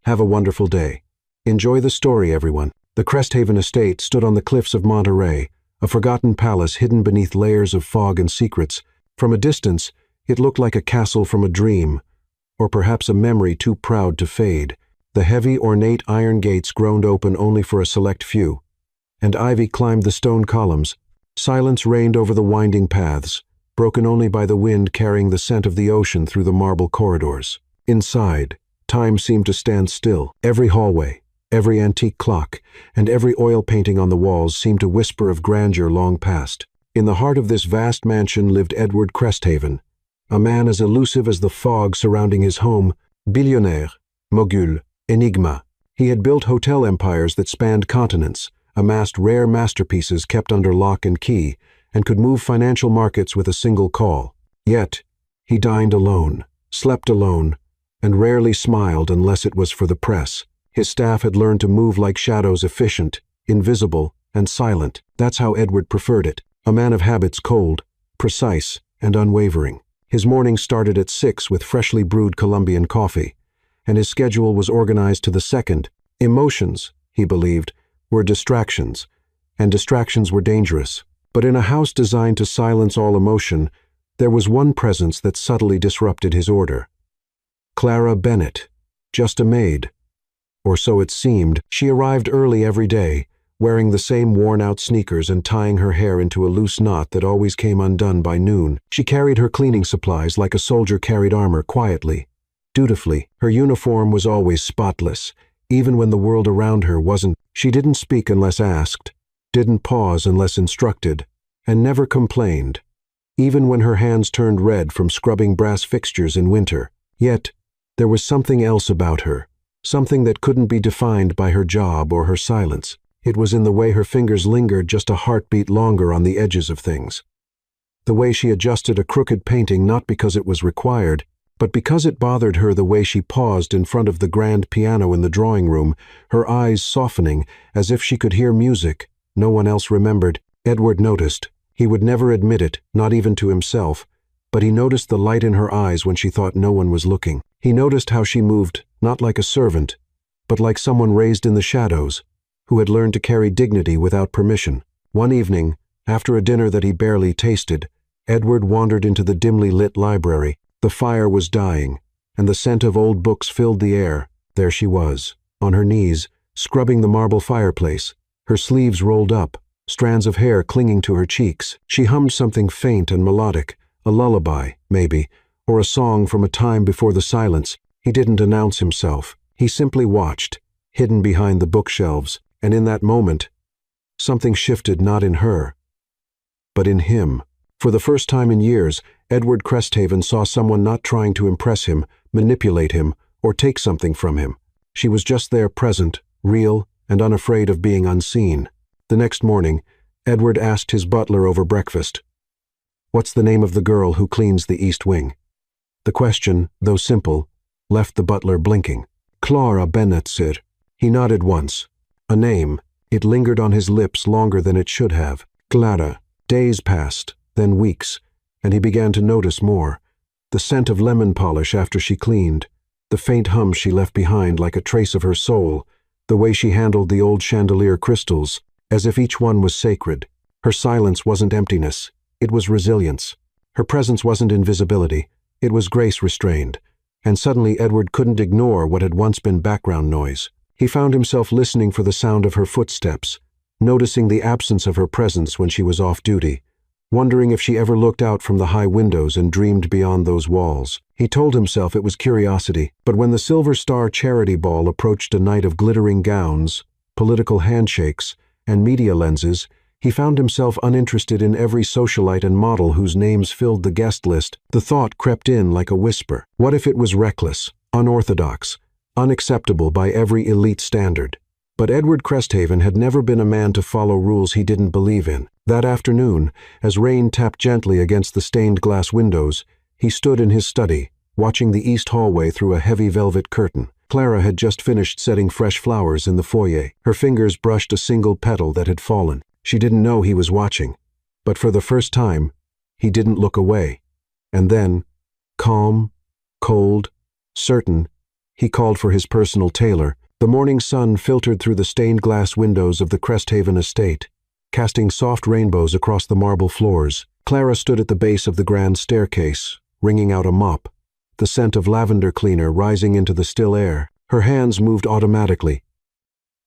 Have a wonderful day. Enjoy the story, everyone. The Cresthaven estate stood on the cliffs of Monterey, a forgotten palace hidden beneath layers of fog and secrets. From a distance, it looked like a castle from a dream, or perhaps a memory too proud to fade. The heavy, ornate iron gates groaned open only for a select few, and ivy climbed the stone columns. Silence reigned over the winding paths, broken only by the wind carrying the scent of the ocean through the marble corridors. Inside, time seemed to stand still. Every hallway, every antique clock, and every oil painting on the walls seemed to whisper of grandeur long past. In the heart of this vast mansion lived Edward Cresthaven, a man as elusive as the fog surrounding his home, billionaire, mogul, enigma. He had built hotel empires that spanned continents, amassed rare masterpieces kept under lock and key, and could move financial markets with a single call. Yet, he dined alone, slept alone, and rarely smiled unless it was for the press. His staff had learned to move like shadows, efficient, invisible, and silent. That's how Edward preferred it. A man of habits, cold, precise, and unwavering. His mornings started at 6 with freshly brewed Colombian coffee, and his schedule was organized to the second. Emotions, he believed, were distractions, and distractions were dangerous. But in a house designed to silence all emotion, there was one presence that subtly disrupted his order. Clara Bennett, just a maid. Or so it seemed. She arrived early every day, wearing the same worn-out sneakers and tying her hair into a loose knot that always came undone by noon. She carried her cleaning supplies like a soldier carried armor, quietly, dutifully. Her uniform was always spotless, even when the world around her wasn't. She didn't speak unless asked, didn't pause unless instructed, and never complained, even when her hands turned red from scrubbing brass fixtures in winter. Yet, there was something else about her, something that couldn't be defined by her job or her silence. It was in the way her fingers lingered just a heartbeat longer on the edges of things. The way she adjusted a crooked painting not because it was required, but because it bothered her. The way she paused in front of the grand piano in the drawing room, her eyes softening as if she could hear music no one else remembered. Edward noticed. He would never admit it, not even to himself, but he noticed the light in her eyes when she thought no one was looking. He noticed how she moved, not like a servant, but like someone raised in the shadows, who had learned to carry dignity without permission. One evening, after a dinner that he barely tasted, Edward wandered into the dimly lit library. The fire was dying, and the scent of old books filled the air. There she was, on her knees, scrubbing the marble fireplace, her sleeves rolled up, strands of hair clinging to her cheeks. She hummed something faint and melodic, a lullaby, maybe, or a song from a time before the silence. He didn't announce himself. He simply watched, hidden behind the bookshelves, and in that moment, something shifted, not in her, but in him. For the first time in years, Edward Cresthaven saw someone not trying to impress him, manipulate him, or take something from him. She was just there, present, real, and unafraid of being unseen. The next morning, Edward asked his butler over breakfast, "What's the name of the girl who cleans the East Wing?" The question, though simple, left the butler blinking. "Clara Bennett, sir." He nodded once. A name. It lingered on his lips longer than it should have. Clara. Days passed, then weeks, and he began to notice more. The scent of lemon polish after she cleaned, the faint hum she left behind like a trace of her soul, the way she handled the old chandelier crystals, as if each one was sacred. Her silence wasn't emptiness, it was resilience. Her presence wasn't invisibility, it was grace restrained. And suddenly Edward couldn't ignore what had once been background noise. He found himself listening for the sound of her footsteps, noticing the absence of her presence when she was off duty, wondering if she ever looked out from the high windows and dreamed beyond those walls. He told himself it was curiosity, but when the Silver Star charity ball approached a night of glittering gowns, political handshakes, and media lenses, he found himself uninterested in every socialite and model whose names filled the guest list. The thought crept in like a whisper. What if it was reckless, unorthodox, unacceptable by every elite standard? But Edward Cresthaven had never been a man to follow rules he didn't believe in. That afternoon, as rain tapped gently against the stained glass windows, he stood in his study, watching the east hallway through a heavy velvet curtain. Clara had just finished setting fresh flowers in the foyer. Her fingers brushed a single petal that had fallen. She didn't know he was watching, but for the first time, he didn't look away. And then, calm, cold, certain, He called for his personal tailor. The morning sun filtered through the stained glass windows of the Cresthaven estate, casting soft rainbows across the marble floors. Clara stood at the base of the grand staircase, wringing out a mop, the scent of lavender cleaner rising into the still air. Her hands moved automatically,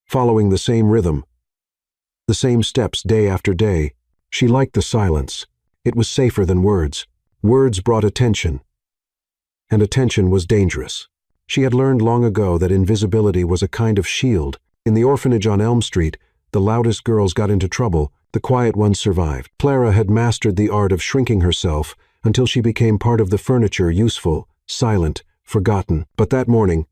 following the same rhythm, the same steps day after day. She liked the silence. It was safer than words. Words brought attention, and attention was dangerous. She had learned long ago that invisibility was a kind of shield. In the orphanage on Elm Street, the loudest girls got into trouble, the quiet ones survived. Clara had mastered the art of shrinking herself until she became part of the furniture, useful, silent, forgotten. But that morning,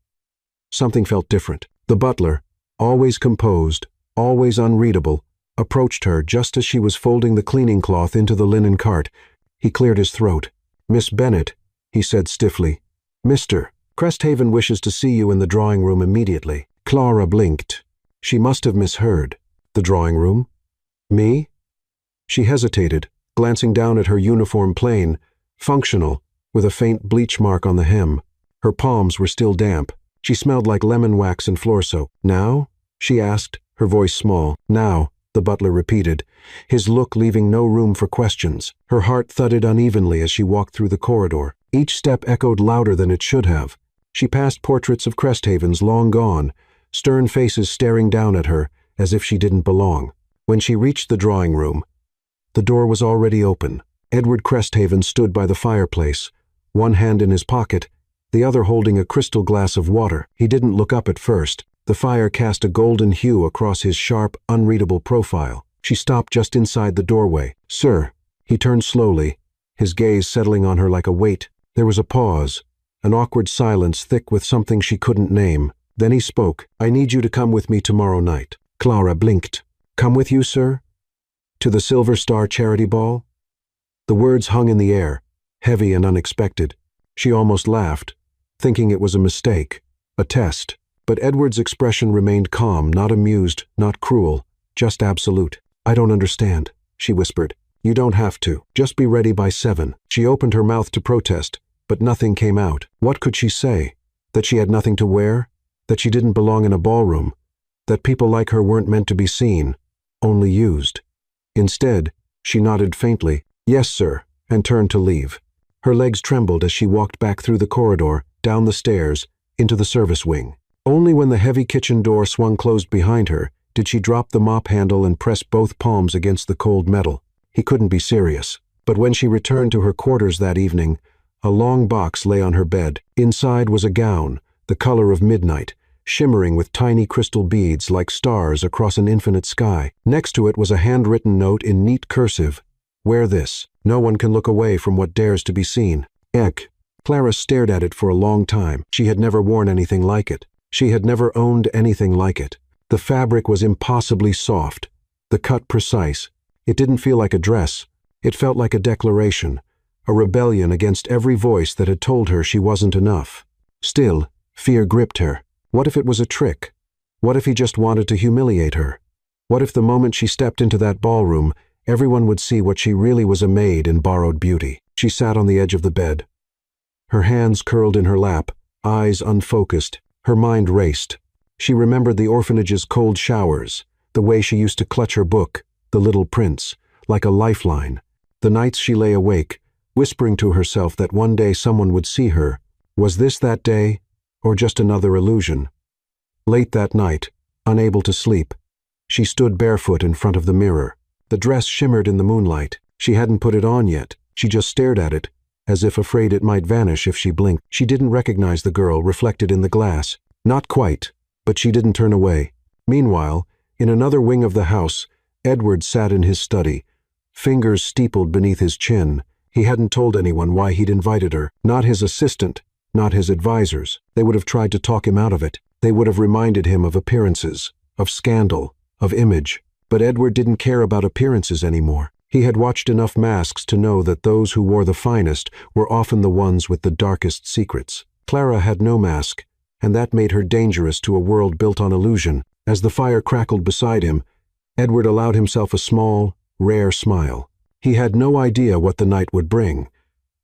something felt different. The butler, always composed, always unreadable, approached her just as she was folding the cleaning cloth into the linen cart. He cleared his throat. "Miss Bennet," he said stiffly. "Mr. Cresthaven wishes to see you in the drawing room immediately." Clara blinked. She must have misheard. The drawing room? Me? She hesitated, glancing down at her uniform plain, functional, with a faint bleach mark on the hem. Her palms were still damp. She smelled like lemon wax and floor soap. "Now?" she asked, her voice small. "Now," the butler repeated, his look leaving no room for questions. Her heart thudded unevenly as she walked through the corridor. Each step echoed louder than it should have. She passed portraits of Cresthavens long gone, stern faces staring down at her as if she didn't belong. When she reached the drawing room, the door was already open. Edward Cresthaven stood by the fireplace, one hand in his pocket, the other holding a crystal glass of water. He didn't look up at first. The fire cast a golden hue across his sharp, unreadable profile. She stopped just inside the doorway. "Sir." He turned slowly, his gaze settling on her like a weight. There was a pause, an awkward silence thick with something she couldn't name. Then he spoke. "I need you to come with me tomorrow night." Clara blinked. "Come with you, sir? To the Silver Star charity ball?" The words hung in the air, heavy and unexpected. She almost laughed, thinking it was a mistake, a test. But Edward's expression remained calm, not amused, not cruel, just absolute. "I don't understand," she whispered. "You don't have to. Just be ready by 7. She opened her mouth to protest, but nothing came out. What could she say? That she had nothing to wear? That she didn't belong in a ballroom? That people like her weren't meant to be seen, only used? Instead, she nodded faintly, "Yes, sir," and turned to leave. Her legs trembled as she walked back through the corridor, down the stairs, into the service wing. Only when the heavy kitchen door swung closed behind her did she drop the mop handle and press both palms against the cold metal. He couldn't be serious. But when she returned to her quarters that evening, a long box lay on her bed. Inside was a gown, the color of midnight, shimmering with tiny crystal beads like stars across an infinite sky. Next to it was a handwritten note in neat cursive. "Wear this. No one can look away from what dares to be seen." Eck. Clara stared at it for a long time. She had never worn anything like it. She had never owned anything like it. The fabric was impossibly soft, the cut precise. It didn't feel like a dress. It felt like a declaration, a rebellion against every voice that had told her she wasn't enough. Still, fear gripped her. What if it was a trick? What if he just wanted to humiliate her? What if the moment she stepped into that ballroom, everyone would see what she really was, a maid in borrowed beauty? She sat on the edge of the bed, her hands curled in her lap, eyes unfocused. Her mind raced. She remembered the orphanage's cold showers, the way she used to clutch her book, The Little Prince, like a lifeline. The nights she lay awake, whispering to herself that one day someone would see her. Was this that day, or just another illusion? Late that night, unable to sleep, she stood barefoot in front of the mirror. The dress shimmered in the moonlight. She hadn't put it on yet. She just stared at it, as if afraid it might vanish if she blinked. She didn't recognize the girl reflected in the glass. Not quite, but she didn't turn away. Meanwhile, in another wing of the house, Edward sat in his study, fingers steepled beneath his chin. He hadn't told anyone why he'd invited her. Not his assistant, not his advisors. They would have tried to talk him out of it. They would have reminded him of appearances, of scandal, of image. But Edward didn't care about appearances anymore. He had watched enough masks to know that those who wore the finest were often the ones with the darkest secrets. Clara had no mask, and that made her dangerous to a world built on illusion. As the fire crackled beside him, Edward allowed himself a small, rare smile. He had no idea what the night would bring,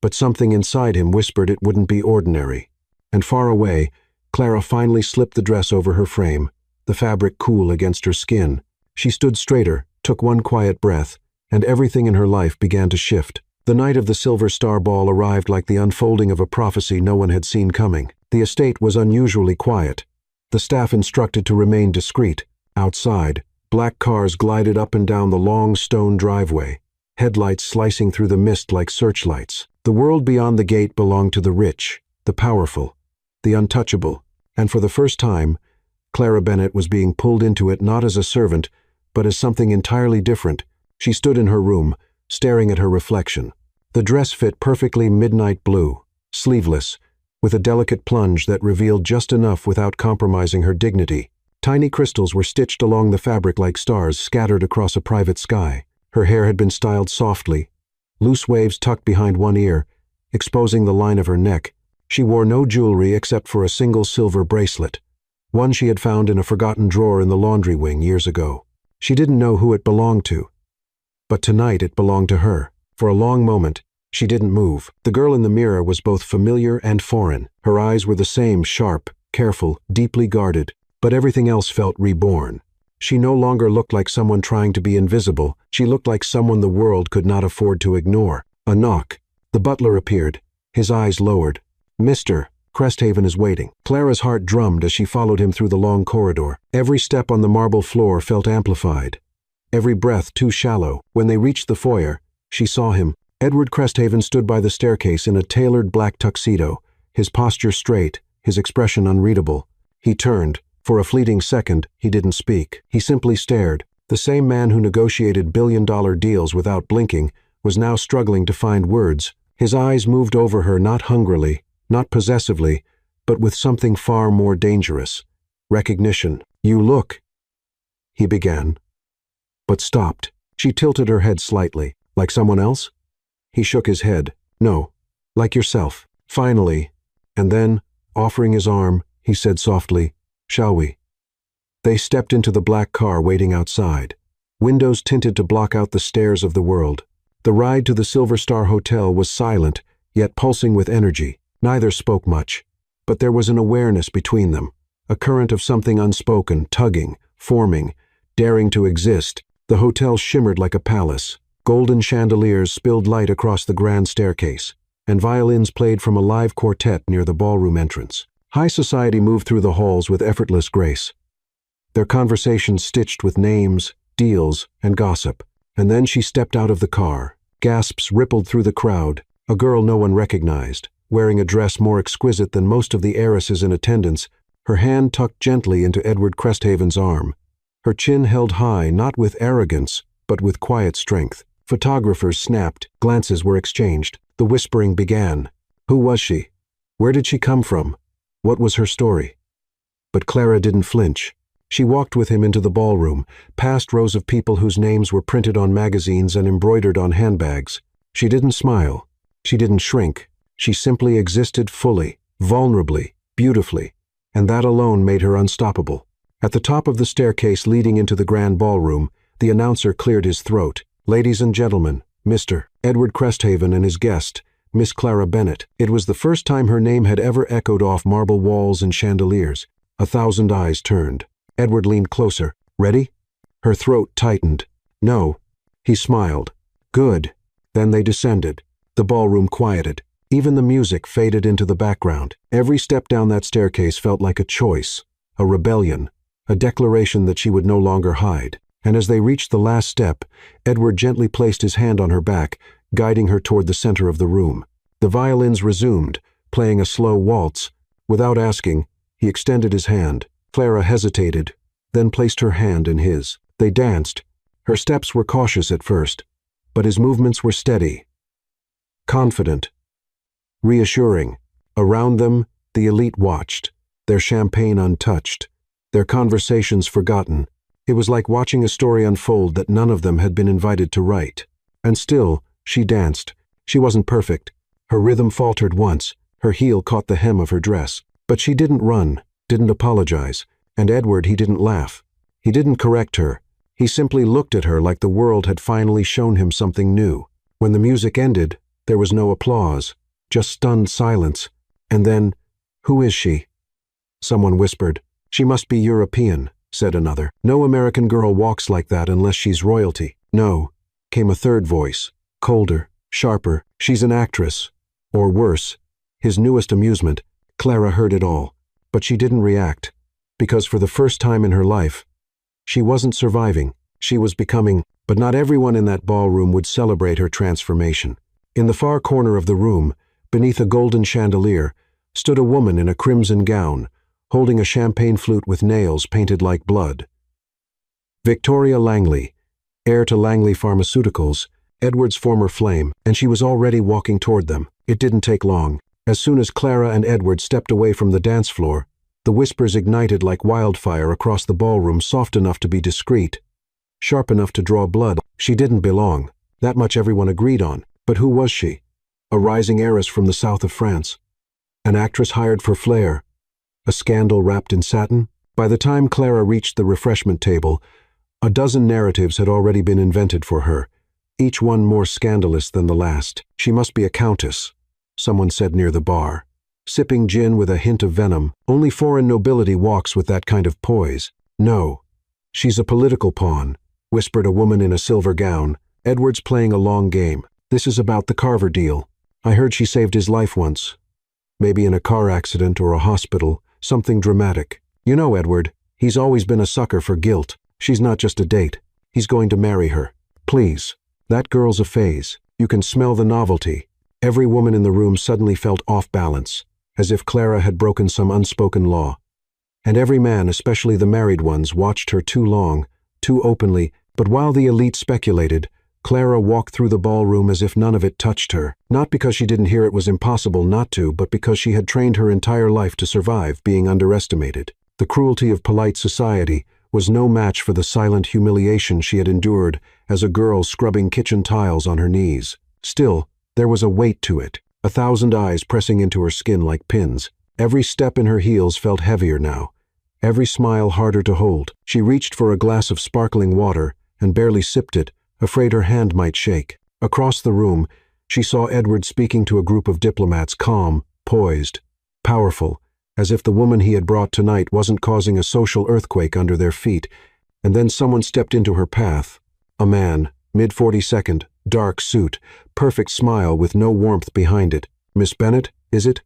but something inside him whispered it wouldn't be ordinary. And far away, Clara finally slipped the dress over her frame, the fabric cool against her skin. She stood straighter, took one quiet breath, and everything in her life began to shift. The night of the Silver Star Ball arrived like the unfolding of a prophecy no one had seen coming. The estate was unusually quiet. The staff instructed to remain discreet. Outside, black cars glided up and down the long stone driveway, headlights slicing through the mist like searchlights. The world beyond the gate belonged to the rich, the powerful, the untouchable, and for the first time, Clara Bennett was being pulled into it not as a servant, but as something entirely different. She stood in her room, staring at her reflection. The dress fit perfectly midnight blue, sleeveless, with a delicate plunge that revealed just enough without compromising her dignity. Tiny crystals were stitched along the fabric like stars scattered across a private sky. Her hair had been styled softly, loose waves tucked behind one ear, exposing the line of her neck. She wore no jewelry except for a single silver bracelet, one she had found in a forgotten drawer in the laundry wing years ago. She didn't know who it belonged to, but tonight it belonged to her. For a long moment, she didn't move. The girl in the mirror was both familiar and foreign. Her eyes were the same, sharp, careful, deeply guarded, but everything else felt reborn. She no longer looked like someone trying to be invisible. She looked like someone the world could not afford to ignore. A knock. The butler appeared, his eyes lowered. "Mr. Cresthaven is waiting." Clara's heart drummed as she followed him through the long corridor. Every step on the marble floor felt amplified, every breath too shallow. When they reached the foyer, she saw him. Edward Cresthaven stood by the staircase in a tailored black tuxedo, his posture straight, his expression unreadable. He turned. For a fleeting second, he didn't speak. He simply stared. The same man who negotiated billion-dollar deals without blinking was now struggling to find words. His eyes moved over her not hungrily, not possessively, but with something far more dangerous. Recognition. "You look," he began, but stopped. She tilted her head slightly. "Like someone else?" He shook his head. "No, like yourself." Finally, and then, offering his arm, he said softly, "Shall we?" They stepped into the black car waiting outside. Windows tinted to block out the stares of the world. The ride to the Silver Star Hotel was silent, yet pulsing with energy. Neither spoke much, but there was an awareness between them, a current of something unspoken, tugging, forming, daring to exist. The hotel shimmered like a palace. Golden chandeliers spilled light across the grand staircase, and violins played from a live quartet near the ballroom entrance. High society moved through the halls with effortless grace, their conversations stitched with names, deals, and gossip. And then she stepped out of the car. Gasps rippled through the crowd. A girl no one recognized, wearing a dress more exquisite than most of the heiresses in attendance, her hand tucked gently into Edward Cresthaven's arm. Her chin held high, not with arrogance, but with quiet strength. Photographers snapped, glances were exchanged. The whispering began. Who was she? Where did she come from? What was her story? But Clara didn't flinch. She walked with him into the ballroom, past rows of people whose names were printed on magazines and embroidered on handbags. She didn't smile. She didn't shrink. She simply existed fully, vulnerably, beautifully, and that alone made her unstoppable. At the top of the staircase leading into the grand ballroom, the announcer cleared his throat. "Ladies and gentlemen, Mr. Edward Cresthaven and his guest, Miss Clara Bennett." It was the first time her name had ever echoed off marble walls and chandeliers. 1,000 eyes turned. Edward leaned closer. "Ready?" Her throat tightened. "No." He smiled. "Good." Then they descended. The ballroom quieted. Even the music faded into the background. Every step down that staircase felt like a choice, a rebellion, a declaration that she would no longer hide. And as they reached the last step, Edward gently placed his hand on her back, guiding her toward the center of the room. The violins resumed, playing a slow waltz. Without asking, he extended his hand. Clara hesitated, then placed her hand in his. They danced. Her steps were cautious at first, but his movements were steady, confident, reassuring. Around them, the elite watched, their champagne untouched, their conversations forgotten. It was like watching a story unfold that none of them had been invited to write. And still, she danced. She wasn't perfect. Her rhythm faltered once. Her heel caught the hem of her dress. But she didn't run, didn't apologize. And Edward, he didn't laugh. He didn't correct her. He simply looked at her like the world had finally shown him something new. When the music ended, there was no applause, just stunned silence. And then, "Who is she?" someone whispered. She must be European, said another. No American girl walks like that unless she's royalty. No, came a third voice, colder, sharper. She's an actress. Or worse, his newest amusement. Clara heard it all, but she didn't react, because for the first time in her life, she wasn't surviving, she was becoming. But not everyone in that ballroom would celebrate her transformation. In the far corner of the room, beneath a golden chandelier, stood a woman in a crimson gown, holding a champagne flute with nails painted like blood. Victoria Langley, heir to Langley Pharmaceuticals, Edward's former flame, and she was already walking toward them. It didn't take long. As soon as Clara and Edward stepped away from the dance floor, the whispers ignited like wildfire across the ballroom, soft enough to be discreet, sharp enough to draw blood. She didn't belong. That much everyone agreed on. But who was she? A rising heiress from the south of France. An actress hired for flair. A scandal wrapped in satin? By the time Clara reached the refreshment table, a dozen narratives had already been invented for her, each one more scandalous than the last. She must be a countess, someone said near the bar, sipping gin with a hint of venom. Only foreign nobility walks with that kind of poise. No, she's a political pawn, whispered a woman in a silver gown. Edward's playing a long game. This is about the Carver deal. I heard she saved his life once. Maybe in a car accident or a hospital, something dramatic. You know Edward, he's always been a sucker for guilt. She's not just a date. He's going to marry her. Please. That girl's a phase. You can smell the novelty. Every woman in the room suddenly felt off balance, as if Clara had broken some unspoken law. And every man, especially the married ones, watched her too long, too openly. But while the elite speculated, Clara walked through the ballroom as if none of it touched her, not because she didn't hear it was impossible not to, but because she had trained her entire life to survive being underestimated. The cruelty of polite society was no match for the silent humiliation she had endured as a girl scrubbing kitchen tiles on her knees. Still, there was a weight to it, 1,000 eyes pressing into her skin like pins. Every step in her heels felt heavier now, every smile harder to hold. She reached for a glass of sparkling water and barely sipped it, afraid her hand might shake. Across the room, she saw Edward speaking to a group of diplomats, calm, poised, powerful, as if the woman he had brought tonight wasn't causing a social earthquake under their feet. And then someone stepped into her path. A man, mid-42nd, dark suit, perfect smile with no warmth behind it. Miss Bennett, is it?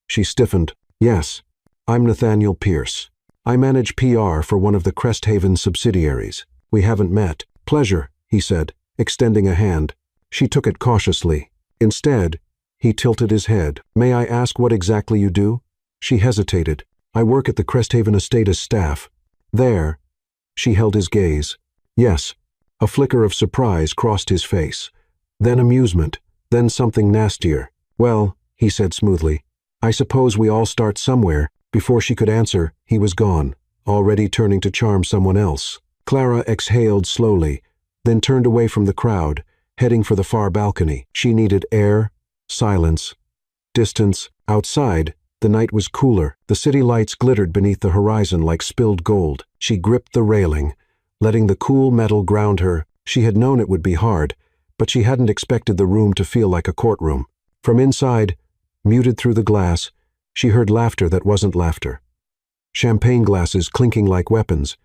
She stiffened. Yes, I'm Nathaniel Pierce. I manage PR for one of the Cresthaven subsidiaries. We haven't met. Pleasure, he said, extending a hand. She took it cautiously. Instead, he tilted his head. May I ask what exactly you do? She hesitated. I work at the Cresthaven estate as staff. There. She held his gaze. Yes. A flicker of surprise crossed his face. Then amusement. Then something nastier. Well, he said smoothly, I suppose we all start somewhere. Before she could answer, he was gone, already turning to charm someone else. Clara exhaled slowly, then turned away from the crowd, heading for the far balcony. She needed air, silence, distance. Outside, the night was cooler. The city lights glittered beneath the horizon like spilled gold. She gripped the railing, letting the cool metal ground her. She had known it would be hard, but she hadn't expected the room to feel like a courtroom. From inside, muted through the glass, she heard laughter that wasn't laughter. Champagne glasses clinking like weapons,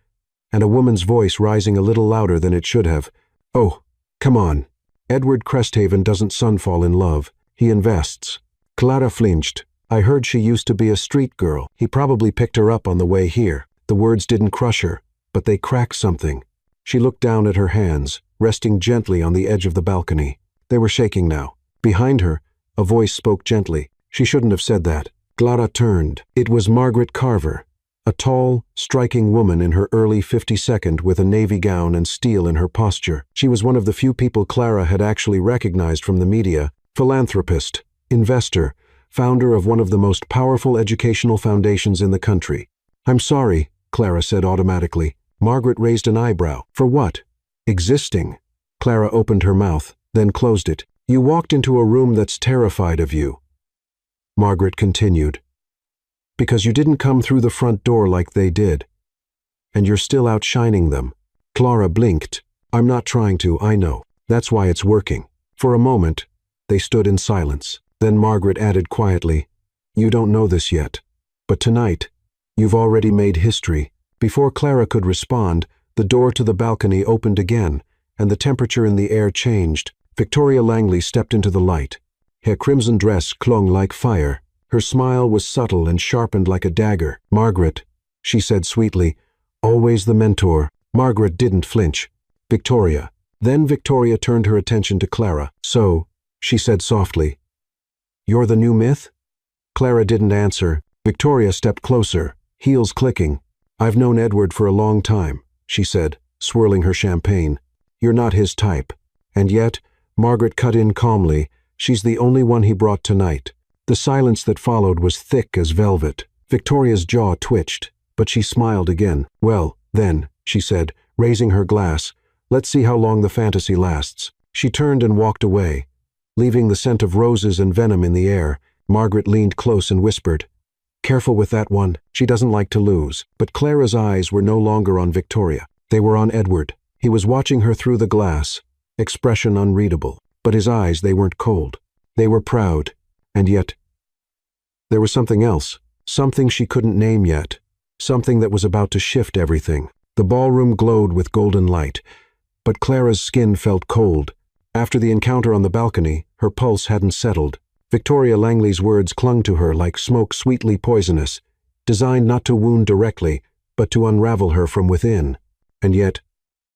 and a woman's voice rising a little louder than it should have. Oh, come on. Edward Cresthaven doesn't sunfall in love. He invests. Clara flinched. I heard she used to be a street girl. He probably picked her up on the way here. The words didn't crush her, but they cracked something. She looked down at her hands, resting gently on the edge of the balcony. They were shaking now. Behind her, a voice spoke gently. She shouldn't have said that. Clara turned. It was Margaret Carver, a tall, striking woman in her early 52nd with a navy gown and steel in her posture. She was one of the few people Clara had actually recognized from the media. Philanthropist, investor, founder of one of the most powerful educational foundations in the country. I'm sorry, Clara said automatically. Margaret raised an eyebrow. For what? Existing. Clara opened her mouth, then closed it. You walked into a room that's terrified of you. Margaret continued. Because you didn't come through the front door like they did. And you're still outshining them. Clara blinked. I'm not trying to, I know. That's why it's working. For a moment, they stood in silence. Then Margaret added quietly, You don't know this yet, but tonight, You've already made history." Before Clara could respond, the door to the balcony opened again, and the temperature in the air changed. Victoria Langley stepped into the light. Her crimson dress clung like fire. Her smile was subtle and sharpened like a dagger. "Margaret," she said sweetly, "always the mentor." Margaret didn't flinch. "Victoria." Then Victoria turned her attention to Clara. "So," she said softly, "you're the new myth?" Clara didn't answer. Victoria stepped closer, heels clicking. "I've known Edward for a long time," she said, swirling her champagne. "You're not his type." And yet, Margaret cut in calmly, "She's the only one he brought tonight." The silence that followed was thick as velvet. Victoria's jaw twitched, but she smiled again. "Well, then," she said, raising her glass, "let's see how long the fantasy lasts." She turned and walked away, leaving the scent of roses and venom in the air. Margaret leaned close and whispered, "Careful with that one. She doesn't like to lose." But Clara's eyes were no longer on Victoria. They were on Edward. He was watching her through the glass, expression unreadable. But his eyes, they weren't cold. They were proud. And yet, there was something else. Something she couldn't name yet. Something that was about to shift everything. The ballroom glowed with golden light, but Clara's skin felt cold. After the encounter on the balcony, her pulse hadn't settled. Victoria Langley's words clung to her like smoke sweetly poisonous, designed not to wound directly, but to unravel her from within. And yet,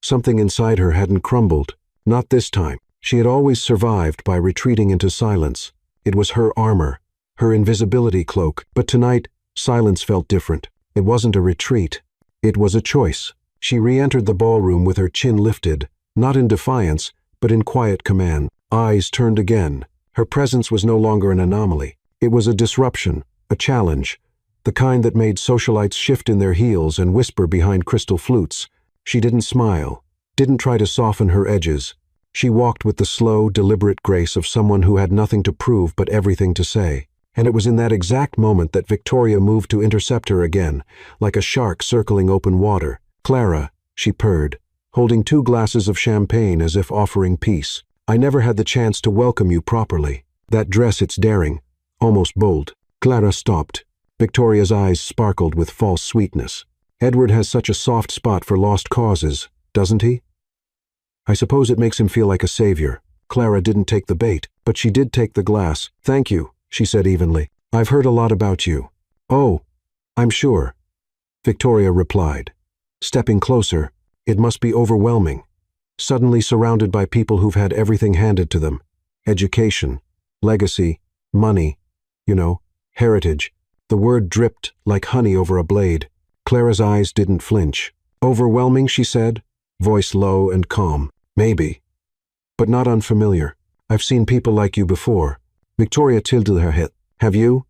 something inside her hadn't crumbled. Not this time. She had always survived by retreating into silence. It was her armor, her invisibility cloak. But tonight, silence felt different. It wasn't a retreat. It was a choice. She re-entered the ballroom with her chin lifted, not in defiance, but in quiet command. Eyes turned again. Her presence was no longer an anomaly. It was a disruption, a challenge, the kind that made socialites shift in their heels and whisper behind crystal flutes. She didn't smile, didn't try to soften her edges. She walked with the slow, deliberate grace of someone who had nothing to prove but everything to say. And it was in that exact moment that Victoria moved to intercept her again, like a shark circling open water. "Clara," she purred, holding 2 glasses of champagne as if offering peace. "I never had the chance to welcome you properly. That dress, it's daring, almost bold." Clara stopped. Victoria's eyes sparkled with false sweetness. "Edward has such a soft spot for lost causes, doesn't he? I suppose it makes him feel like a savior." Clara didn't take the bait, but she did take the glass. "Thank you," she said evenly. "I've heard a lot about you." "Oh, I'm sure," Victoria replied. Stepping closer, "It must be overwhelming. Suddenly surrounded by people who've had everything handed to them. Education, legacy, money, heritage." The word dripped like honey over a blade. Clara's eyes didn't flinch. "Overwhelming," she said, voice low and calm. "Maybe. But not unfamiliar. I've seen people like you before." Victoria tilted her head. "Have you?"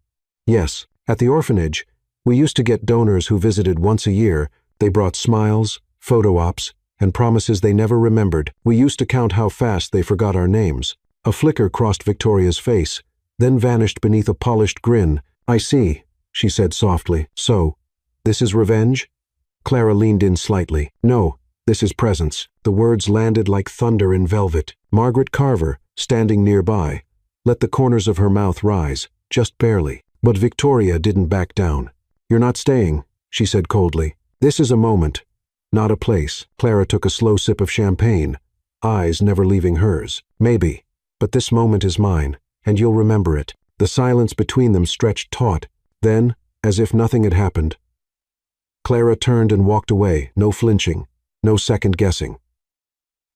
"Yes. At the orphanage, we used to get donors who visited once a year. They brought smiles, photo ops, and promises they never remembered. We used to count how fast they forgot our names." A flicker crossed Victoria's face, then vanished beneath a polished grin. "I see," she said softly. "So, this is revenge?" Clara leaned in slightly. "No, this is presence." The words landed like thunder in velvet. Margaret Carver, standing nearby, let the corners of her mouth rise, just barely. But Victoria didn't back down. "You're not staying," she said coldly. "This is a moment, not a place." Clara took a slow sip of champagne, eyes never leaving hers. "Maybe, but this moment is mine, and you'll remember it." The silence between them stretched taut. Then, as if nothing had happened, Clara turned and walked away, no flinching, no second guessing.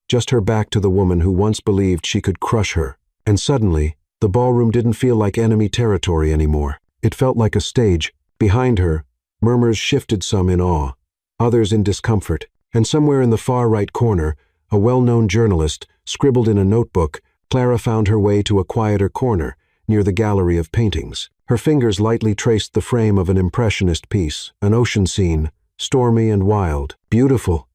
Just her back to the woman who once believed she could crush her. And suddenly, the ballroom didn't feel like enemy territory anymore. It felt like a stage. Behind her, murmurs shifted, some in awe, others in discomfort. And somewhere in the far right corner, a well-known journalist scribbled in a notebook. Clara found her way to a quieter corner, near the gallery of paintings. Her fingers lightly traced the frame of an impressionist piece, an ocean scene, stormy and wild. "Beautiful,"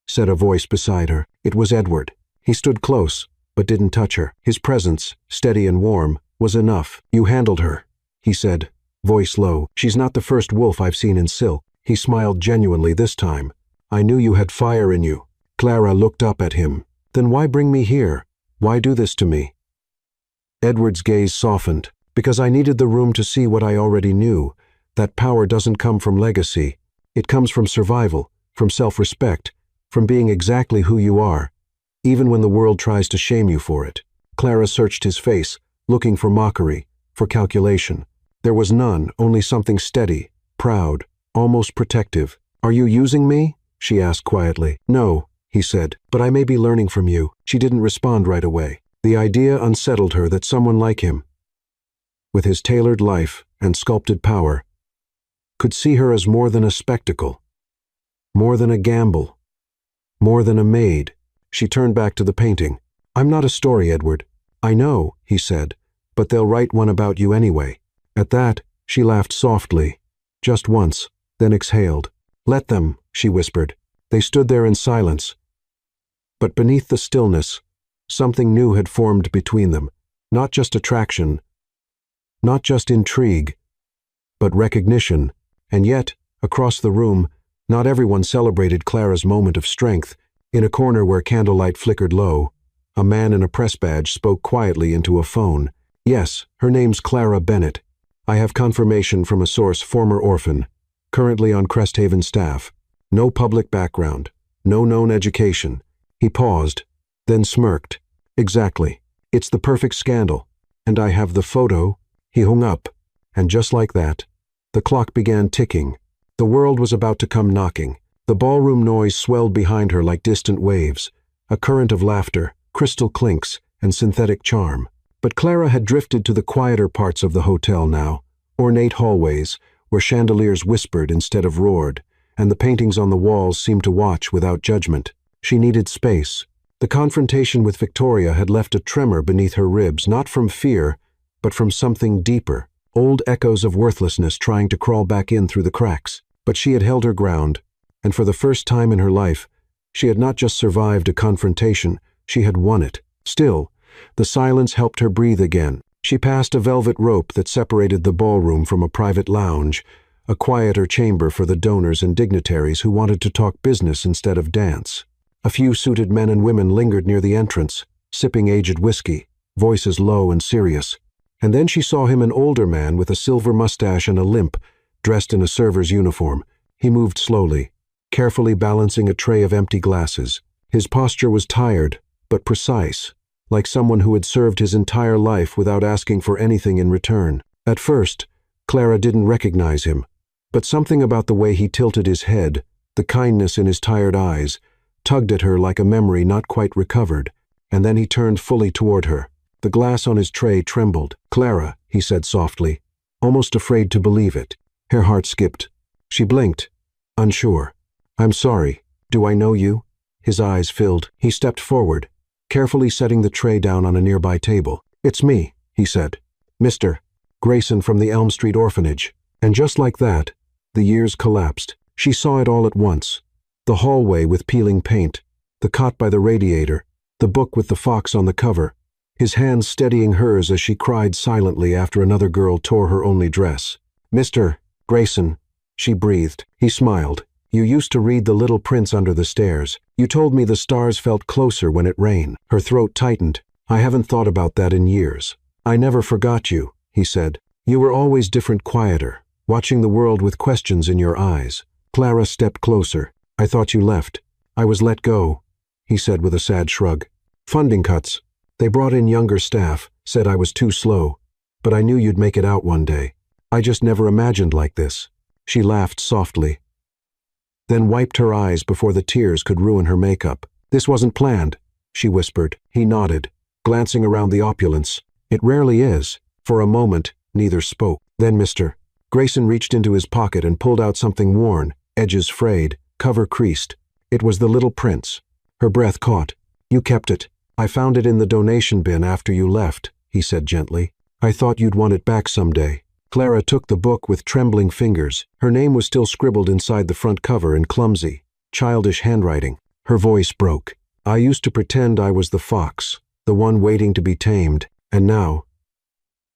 said a voice beside her. It was Edward. He stood close, but didn't touch her. His presence, steady and warm, was enough. "You handled her," he said, voice low. "She's not the first wolf I've seen in silk." He smiled genuinely this time. "I knew you had fire in you." Clara looked up at him. "Then why bring me here? Why do this to me?" Edward's gaze softened. "Because I needed the room to see what I already knew, That power doesn't come from legacy. It comes from survival, from self-respect, from being exactly who you are, even when the world tries to shame you for it. Clara searched his face, looking for mockery, for calculation. There was none, only something steady, proud, almost protective. "Are you using me?" she asked quietly. "No," he said, "but I may be learning from you." She didn't respond right away. The idea unsettled her that someone like him, with his tailored life and sculpted power, could see her as more than a spectacle, more than a gamble, more than a maid. She turned back to the painting. "I'm not a story, Edward." "I know," he said, "but they'll write one about you anyway." At that, she laughed softly, just once, then exhaled. "Let them," she whispered. They stood there in silence. But beneath the stillness, something new had formed between them. Not just attraction, not just intrigue, but recognition. And yet, across the room, not everyone celebrated Clara's moment of strength. In a corner where candlelight flickered low, a man in a press badge spoke quietly into a phone. "Yes, her name's Clara Bennett. I have confirmation from a source, former orphan, currently on Cresthaven staff. No public background, no known education." He paused, then smirked. "Exactly. It's the perfect scandal. And I have the photo." He hung up, and just like that, the clock began ticking. The world was about to come knocking. The ballroom noise swelled behind her like distant waves, a current of laughter, crystal clinks, and synthetic charm. But Clara had drifted to the quieter parts of the hotel now, ornate hallways, where chandeliers whispered instead of roared, and the paintings on the walls seemed to watch without judgment. She needed space. The confrontation with Victoria had left a tremor beneath her ribs, not from fear, but from something deeper, old echoes of worthlessness trying to crawl back in through the cracks. But she had held her ground, and for the first time in her life, she had not just survived a confrontation, she had won it. Still, the silence helped her breathe again. She passed a velvet rope that separated the ballroom from a private lounge, a quieter chamber for the donors and dignitaries who wanted to talk business instead of dance. A few suited men and women lingered near the entrance, sipping aged whiskey, voices low and serious. And then she saw him, an older man with a silver mustache and a limp, dressed in a server's uniform. He moved slowly, carefully balancing a tray of empty glasses. His posture was tired, but precise, like someone who had served his entire life without asking for anything in return. At first, Clara didn't recognize him, but something about the way he tilted his head, the kindness in his tired eyes, tugged at her like a memory not quite recovered, and then he turned fully toward her. The glass on his tray trembled. "Clara," he said softly, almost afraid to believe it. Her heart skipped. She blinked, unsure. "I'm sorry. Do I know you?" His eyes filled. He stepped forward, carefully setting the tray down on a nearby table. "It's me," he said. "Mr. Grayson from the Elm Street orphanage." And just like that, the years collapsed. She saw it all at once. The hallway with peeling paint, the cot by the radiator, the book with the fox on the cover, his hands steadying hers as she cried silently after another girl tore her only dress. "Mr. Grayson," she breathed. He smiled. "You used to read The Little Prince under the stairs. You told me the stars felt closer when it rained." Her throat tightened. "I haven't thought about that in years." "I never forgot you," he said. "You were always different, quieter, watching the world with questions in your eyes." Clara stepped closer. "I thought you left." "I was let go," he said with a sad shrug. "Funding cuts. They brought in younger staff, said I was too slow, but I knew you'd make it out one day. I just never imagined like this." She laughed softly, then wiped her eyes before the tears could ruin her makeup. "This wasn't planned," she whispered. He nodded, glancing around the opulence. "It rarely is." For a moment, neither spoke. Then Mr. Grayson reached into his pocket and pulled out something worn, edges frayed, cover creased. It was The Little Prince. Her breath caught. "You kept it. I found it in the donation bin after you left," he said gently. "I thought you'd want it back someday." Clara took the book with trembling fingers. Her name was still scribbled inside the front cover in clumsy, childish handwriting. Her voice broke. "I used to pretend I was the fox, the one waiting to be tamed, and now—"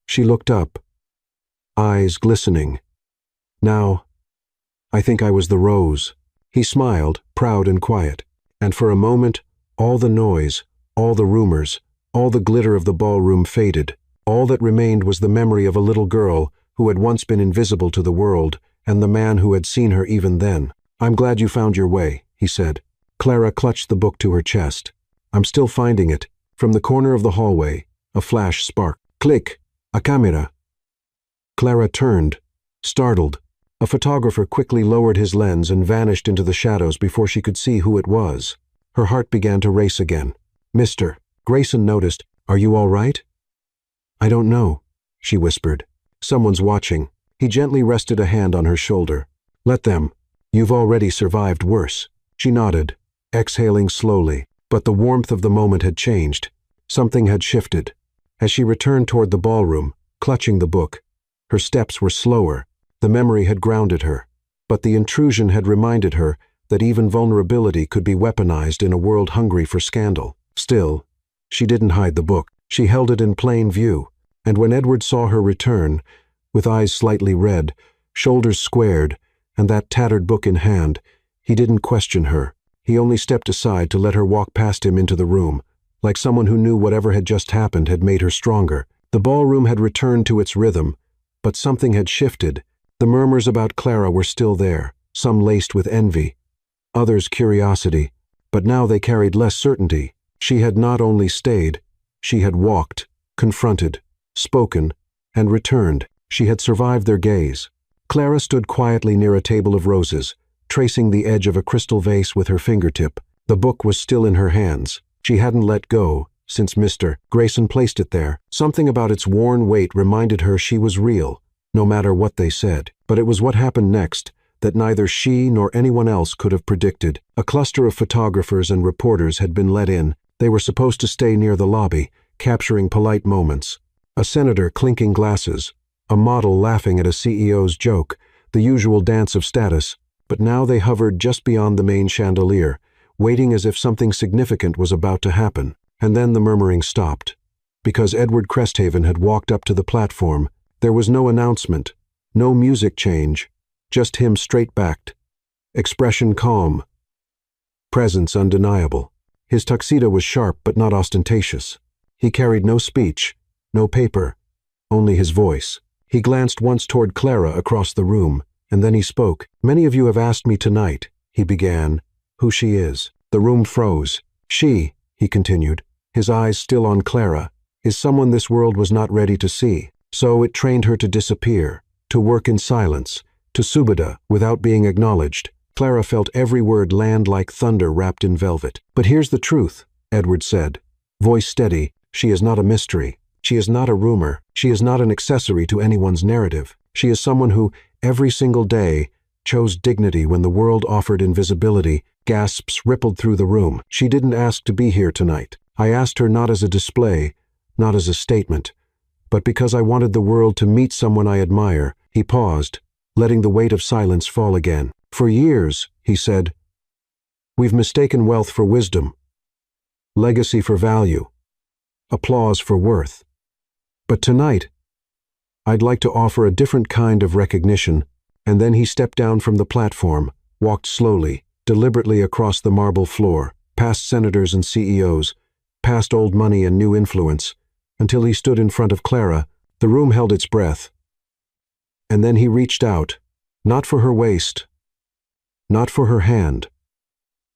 She looked up, eyes glistening. "Now, I think I was the rose." He smiled, proud and quiet, and for a moment, all the noise, all the rumors, all the glitter of the ballroom faded. All that remained was the memory of a little girl who had once been invisible to the world, and the man who had seen her even then. "I'm glad you found your way," he said. Clara clutched the book to her chest. "I'm still finding it." From the corner of the hallway, a flash sparked. Click! A camera! Clara turned, startled. A photographer quickly lowered his lens and vanished into the shadows before she could see who it was. Her heart began to race again. "Mr. Grayson noticed. Are you all right?" "I don't know," she whispered. "Someone's watching." He gently rested a hand on her shoulder. "Let them. You've already survived worse." She nodded, exhaling slowly, but the warmth of the moment had changed. Something had shifted. As she returned toward the ballroom, clutching the book, her steps were slower. The memory had grounded her, but the intrusion had reminded her that even vulnerability could be weaponized in a world hungry for scandal. Still, she didn't hide the book. She held it in plain view, and when Edward saw her return, with eyes slightly red, shoulders squared, and that tattered book in hand, he didn't question her. He only stepped aside to let her walk past him into the room, like someone who knew whatever had just happened had made her stronger. The ballroom had returned to its rhythm, but something had shifted. The murmurs about Clara were still there, some laced with envy, others curiosity, but now they carried less certainty. She had not only stayed, she had walked, confronted, spoken, and returned. She had survived their gaze. Clara stood quietly near a table of roses, tracing the edge of a crystal vase with her fingertip. The book was still in her hands. She hadn't let go since Mr. Grayson placed it there. Something about its worn weight reminded her she was real, no matter what they said. But it was what happened next that neither she nor anyone else could have predicted. A cluster of photographers and reporters had been let in. They were supposed to stay near the lobby, capturing polite moments. A senator clinking glasses, a model laughing at a CEO's joke, the usual dance of status. But now they hovered just beyond the main chandelier, waiting as if something significant was about to happen. And then the murmuring stopped. Because Edward Cresthaven had walked up to the platform, there was no announcement, no music change, just him straight-backed, expression calm, presence undeniable. His tuxedo was sharp but not ostentatious. He carried no speech, no paper, only his voice. He glanced once toward Clara across the room, and then he spoke. "Many of you have asked me tonight," he began, "who she is." The room froze. "She," he continued, his eyes still on Clara, "is someone this world was not ready to see. So it trained her to disappear, to work in silence, to subida without being acknowledged." Clara felt every word land like thunder wrapped in velvet. "But here's the truth," Edward said, voice steady. "She is not a mystery. She is not a rumor. She is not an accessory to anyone's narrative. She is someone who, every single day, chose dignity when the world offered invisibility." Gasps rippled through the room. "She didn't ask to be here tonight. I asked her not as a display, not as a statement, but because I wanted the world to meet someone I admire." He paused, letting the weight of silence fall again. "For years," he said, "we've mistaken wealth for wisdom, legacy for value, applause for worth. But tonight, I'd like to offer a different kind of recognition." And then he stepped down from the platform, walked slowly, deliberately across the marble floor, past senators and CEOs, past old money and new influence, until he stood in front of Clara. The room held its breath. And then he reached out, not for her waist, not for her hand,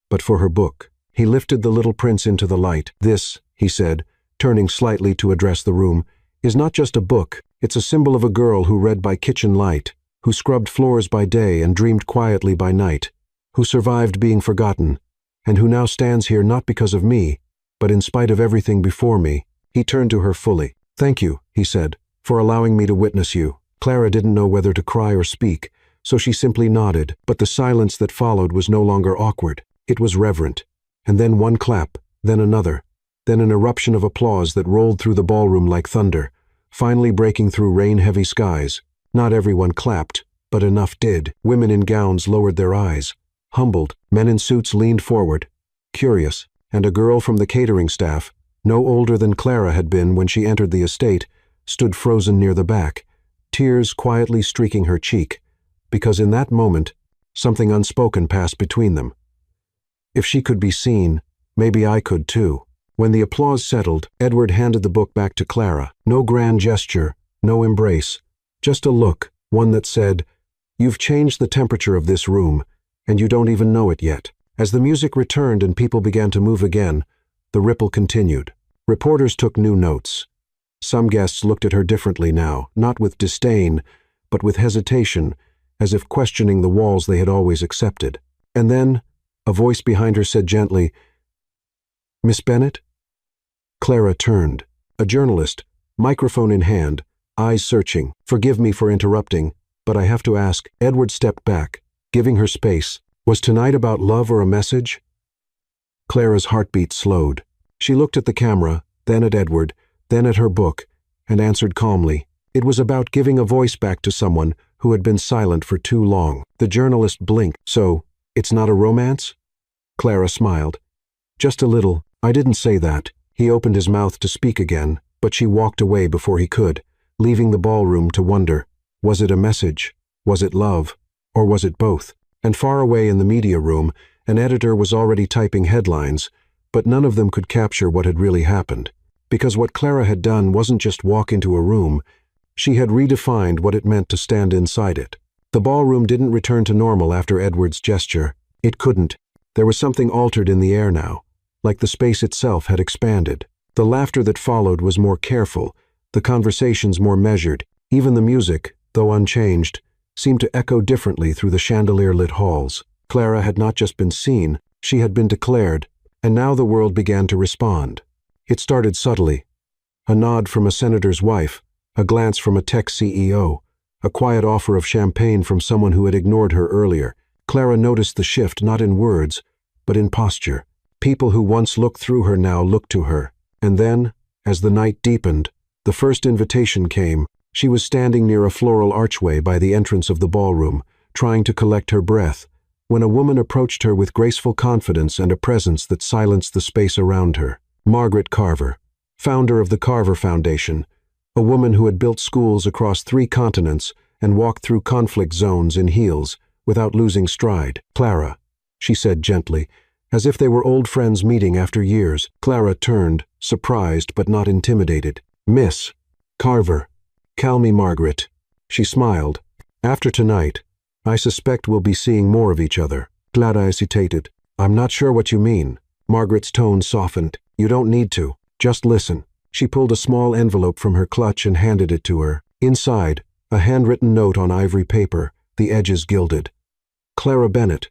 but for her book. He lifted the little prince into the light. "This," he said, turning slightly to address the room, "is not just a book. It's a symbol of a girl who read by kitchen light, who scrubbed floors by day and dreamed quietly by night, who survived being forgotten, and who now stands here not because of me, but in spite of everything before me." He turned to her fully. "Thank you," he said, "for allowing me to witness you." Clara didn't know whether to cry or speak, so she simply nodded, but the silence that followed was no longer awkward. It was reverent. And then one clap, then another, then an eruption of applause that rolled through the ballroom like thunder, finally breaking through rain-heavy skies. Not everyone clapped, but enough did. Women in gowns lowered their eyes, humbled. Men in suits leaned forward, curious, and a girl from the catering staff, no older than Clara had been when she entered the estate, stood frozen near the back, tears quietly streaking her cheek, because in that moment, something unspoken passed between them. If she could be seen, maybe I could too. When the applause settled, Edward handed the book back to Clara. No grand gesture, no embrace, Just a look, one that said, "You've changed the temperature of this room, and you don't even know it yet." As the music returned and people began to move again, the ripple continued. Reporters took new notes. Some guests looked at her differently now, not with disdain, but with hesitation, as if questioning the walls they had always accepted. And then, a voice behind her said gently, "Miss Bennett?" Clara turned. A journalist, microphone in hand, eyes searching. "Forgive me for interrupting, but I have to ask." Edward stepped back, giving her space. "Was tonight about love or a message?" Clara's heartbeat slowed. She looked at the camera, then at Edward, then at her book, and answered calmly. It was about giving a voice back to someone who had been silent for too long. The journalist blinked. "So, it's not a romance?" Clara smiled. "Just a little. I didn't say that." He opened his mouth to speak again, but she walked away before he could, leaving the ballroom to wonder, was it a message? Was it love? Or was it both? And far away in the media room, an editor was already typing headlines, but none of them could capture what had really happened. Because what Clara had done wasn't just walk into a room, she had redefined what it meant to stand inside it. The ballroom didn't return to normal after Edward's gesture. It couldn't. There was something altered in the air now, like the space itself had expanded. The laughter that followed was more careful, the conversations more measured. Even the music, though unchanged, seemed to echo differently through the chandelier-lit halls. Clara had not just been seen, she had been declared, and now the world began to respond. It started subtly. A nod from a senator's wife, a glance from a tech CEO, a quiet offer of champagne from someone who had ignored her earlier. Clara noticed the shift not in words, but in posture. People who once looked through her now looked to her. And then, as the night deepened, the first invitation came. She was standing near a floral archway by the entrance of the ballroom, trying to collect her breath, when a woman approached her with graceful confidence and a presence that silenced the space around her. Margaret Carver, founder of the Carver Foundation, a woman who had built schools across 3 continents and walked through conflict zones in heels without losing stride. "Clara," she said gently, as if they were old friends meeting after years. Clara turned, surprised but not intimidated. "Miss Carver, call me Margaret." She smiled. "After tonight, I suspect we'll be seeing more of each other." Clara hesitated. "I'm not sure what you mean." Margaret's tone softened. "You don't need to. Just listen." She pulled a small envelope from her clutch and handed it to her. Inside, a handwritten note on ivory paper, the edges gilded. "Clara Bennett,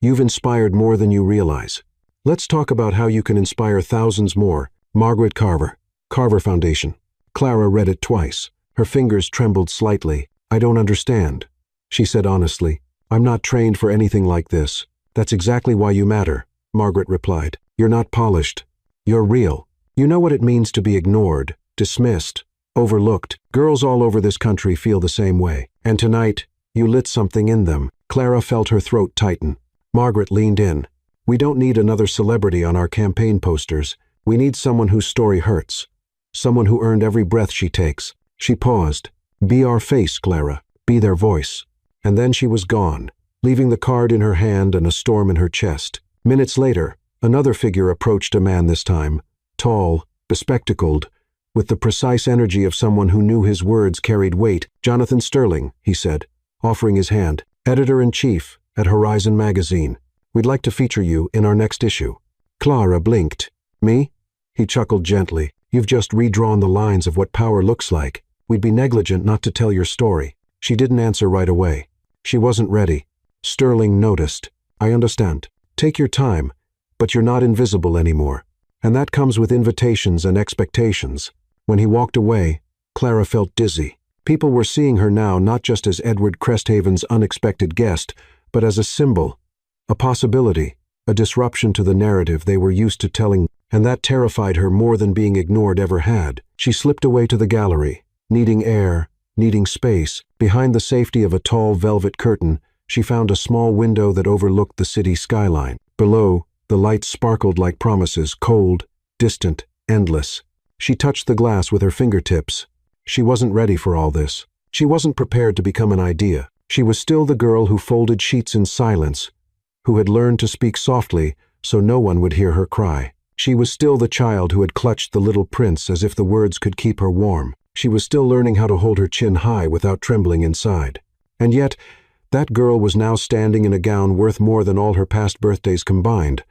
you've inspired more than you realize. Let's talk about how you can inspire thousands more. Margaret Carver, Carver Foundation." Clara read it twice. Her fingers trembled slightly. "I don't understand," she said honestly. "I'm not trained for anything like this." "That's exactly why you matter," Margaret replied. "You're not polished. You're real. You know what it means to be ignored, dismissed, overlooked. Girls all over this country feel the same way. And tonight, you lit something in them." Clara felt her throat tighten. Margaret leaned in. "We don't need another celebrity on our campaign posters. We need someone whose story hurts. Someone who earned every breath she takes." She paused. "Be our face, Clara. Be their voice." And then she was gone, leaving the card in her hand and a storm in her chest. Minutes later, another figure approached a man this time, tall, bespectacled, with the precise energy of someone who knew his words carried weight. "Jonathan Sterling," he said, offering his hand, "Editor-in-Chief at Horizon Magazine. We'd like to feature you in our next issue." Clara blinked. "Me?" He chuckled gently. "You've just redrawn the lines of what power looks like. We'd be negligent not to tell your story." She didn't answer right away. She wasn't ready. Sterling noticed. "I understand. Take your time, but you're not invisible anymore. And that comes with invitations and expectations." When he walked away, Clara felt dizzy. People were seeing her now not just as Edward Cresthaven's unexpected guest, but as a symbol, a possibility, a disruption to the narrative they were used to telling, and that terrified her more than being ignored ever had. She slipped away to the gallery, needing air, needing space. Behind the safety of a tall velvet curtain, she found a small window that overlooked the city skyline. Below, the lights sparkled like promises, cold, distant, endless. She touched the glass with her fingertips. She wasn't ready for all this. She wasn't prepared to become an idea. She was still the girl who folded sheets in silence, who had learned to speak softly so no one would hear her cry. She was still the child who had clutched the little prince as if the words could keep her warm. She was still learning how to hold her chin high without trembling inside. And yet, that girl was now standing in a gown worth more than all her past birthdays combined,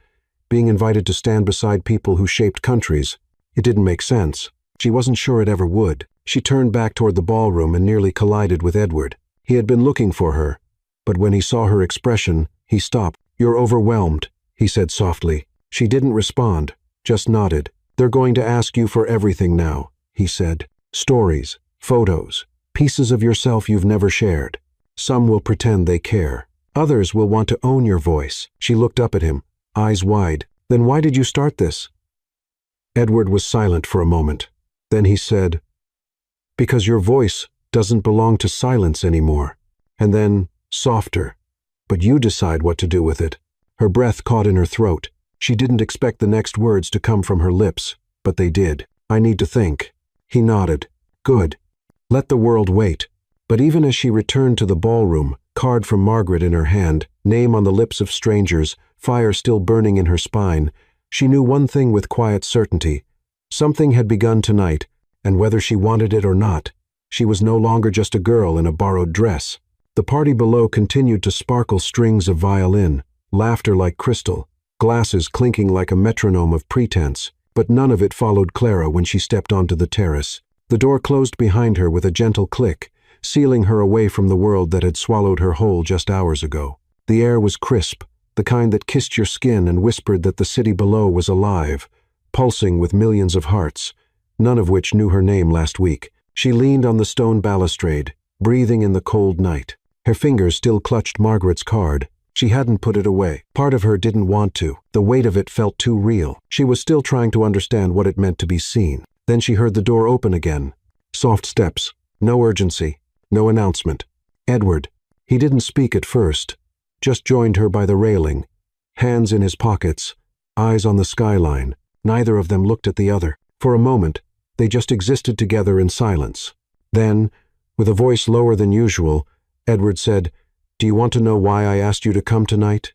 being invited to stand beside people who shaped countries. It didn't make sense. She wasn't sure it ever would. She turned back toward the ballroom and nearly collided with Edward. He had been looking for her, but when he saw her expression, he stopped. "You're overwhelmed," he said softly. She didn't respond, just nodded. "They're going to ask you for everything now," he said. "Stories, photos, pieces of yourself you've never shared. Some will pretend they care. Others will want to own your voice." She looked up at him, eyes wide. "Then why did you start this?" Edward was silent for a moment. Then he said, "Because your voice doesn't belong to silence anymore." And then, softer, "But you decide what to do with it." Her breath caught in her throat. She didn't expect the next words to come from her lips, but they did. "I need to think." He nodded. "Good. Let the world wait." But even as she returned to the ballroom, card from Margaret in her hand, name on the lips of strangers, fire still burning in her spine, she knew one thing with quiet certainty. Something had begun tonight, and whether she wanted it or not, she was no longer just a girl in a borrowed dress. The party below continued to sparkle strings of violin, laughter like crystal, glasses clinking like a metronome of pretense, but none of it followed Clara when she stepped onto the terrace. The door closed behind her with a gentle click, sealing her away from the world that had swallowed her whole just hours ago. The air was crisp, the kind that kissed your skin and whispered that the city below was alive, pulsing with millions of hearts, none of which knew her name last week. She leaned on the stone balustrade, breathing in the cold night. Her fingers still clutched Margaret's card. She hadn't put it away. Part of her didn't want to. The weight of it felt too real. She was still trying to understand what it meant to be seen. Then she heard the door open again. Soft steps. No urgency. No announcement. Edward. He didn't speak at first, just joined her by the railing, hands in his pockets, eyes on the skyline. Neither of them looked at the other. For a moment, they just existed together in silence. Then, with a voice lower than usual, Edward said, "Do you want to know why I asked you to come tonight?"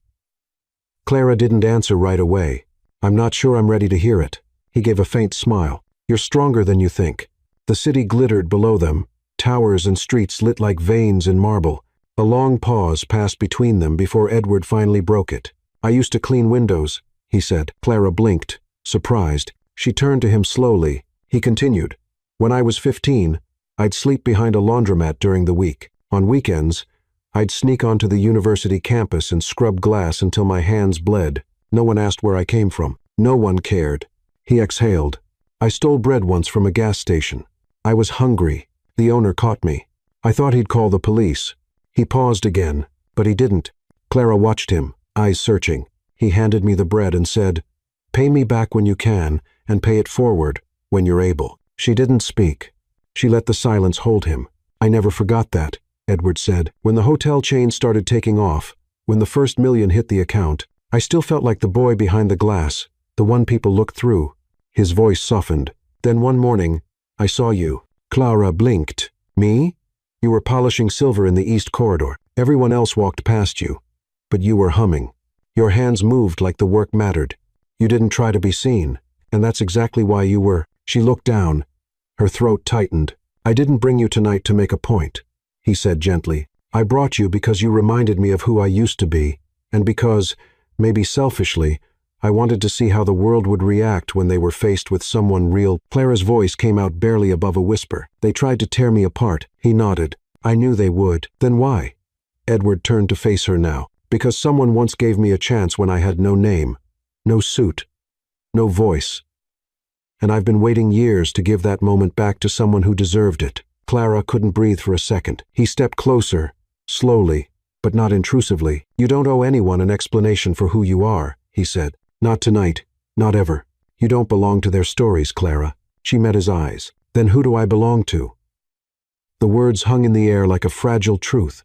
Clara didn't answer right away. "I'm not sure I'm ready to hear it." He gave a faint smile. "You're stronger than you think." The city glittered below them, towers and streets lit like veins in marble. A long pause passed between them before Edward finally broke it. "I used to clean windows," he said. Clara blinked, surprised. She turned to him slowly. He continued, "When I was 15, I'd sleep behind a laundromat during the week. On weekends, I'd sneak onto the university campus and scrub glass until my hands bled. No one asked where I came from. No one cared." He exhaled. "I stole bread once from a gas station. I was hungry. The owner caught me. I thought he'd call the police." He paused again, but he didn't. Clara watched him, eyes searching. He handed me the bread and said, "Pay me back when you can, and pay it forward when you're able." She didn't speak. She let the silence hold him. "I never forgot that," Edward said. "When the hotel chain started taking off, when the first million hit the account, I still felt like the boy behind the glass, the one people looked through." His voice softened. "Then one morning, I saw you." Clara blinked. "Me?" "You were polishing silver in the East Corridor. Everyone else walked past you, but you were humming. Your hands moved like the work mattered. You didn't try to be seen, and that's exactly why you were." She looked down. Her throat tightened. "I didn't bring you tonight to make a point," he said gently. "I brought you because you reminded me of who I used to be, and because, maybe selfishly, I wanted to see how the world would react when they were faced with someone real." Clara's voice came out barely above a whisper. "They tried to tear me apart." He nodded. "I knew they would." "Then why?" Edward turned to face her now. "Because someone once gave me a chance when I had no name, no suit, no voice. And I've been waiting years to give that moment back to someone who deserved it." Clara couldn't breathe for a second. He stepped closer, slowly, but not intrusively. "You don't owe anyone an explanation for who you are," he said. "Not tonight, not ever. You don't belong to their stories, Clara." She met his eyes. "Then who do I belong to?" The words hung in the air like a fragile truth,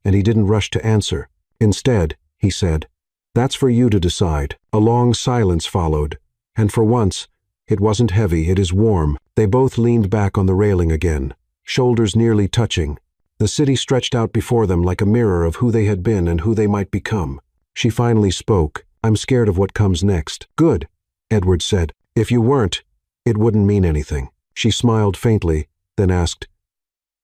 and he didn't rush to answer. Instead, he said, "That's for you to decide." A long silence followed, and for once, it wasn't heavy, it is warm. They both leaned back on the railing again, shoulders nearly touching. The city stretched out before them like a mirror of who they had been and who they might become. She finally spoke. "I'm scared of what comes next." "Good," Edward said. "If you weren't, it wouldn't mean anything." She smiled faintly. then asked,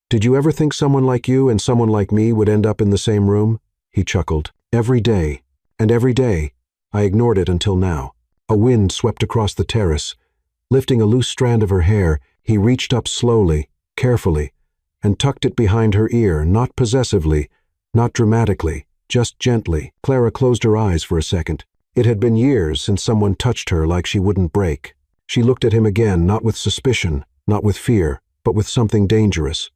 "Did you ever think someone like you and someone like me would end up in the same room?" He chuckled. "Every day. And every day." I ignored it until now. A wind swept across the terrace. Lifting a loose strand of her hair, he reached up slowly, carefully, and tucked it behind her ear, not possessively, not dramatically, just gently. Clara closed her eyes for a second. It had been years since someone touched her like she wouldn't break. She looked at him again, not with suspicion, not with fear, but with something dangerous.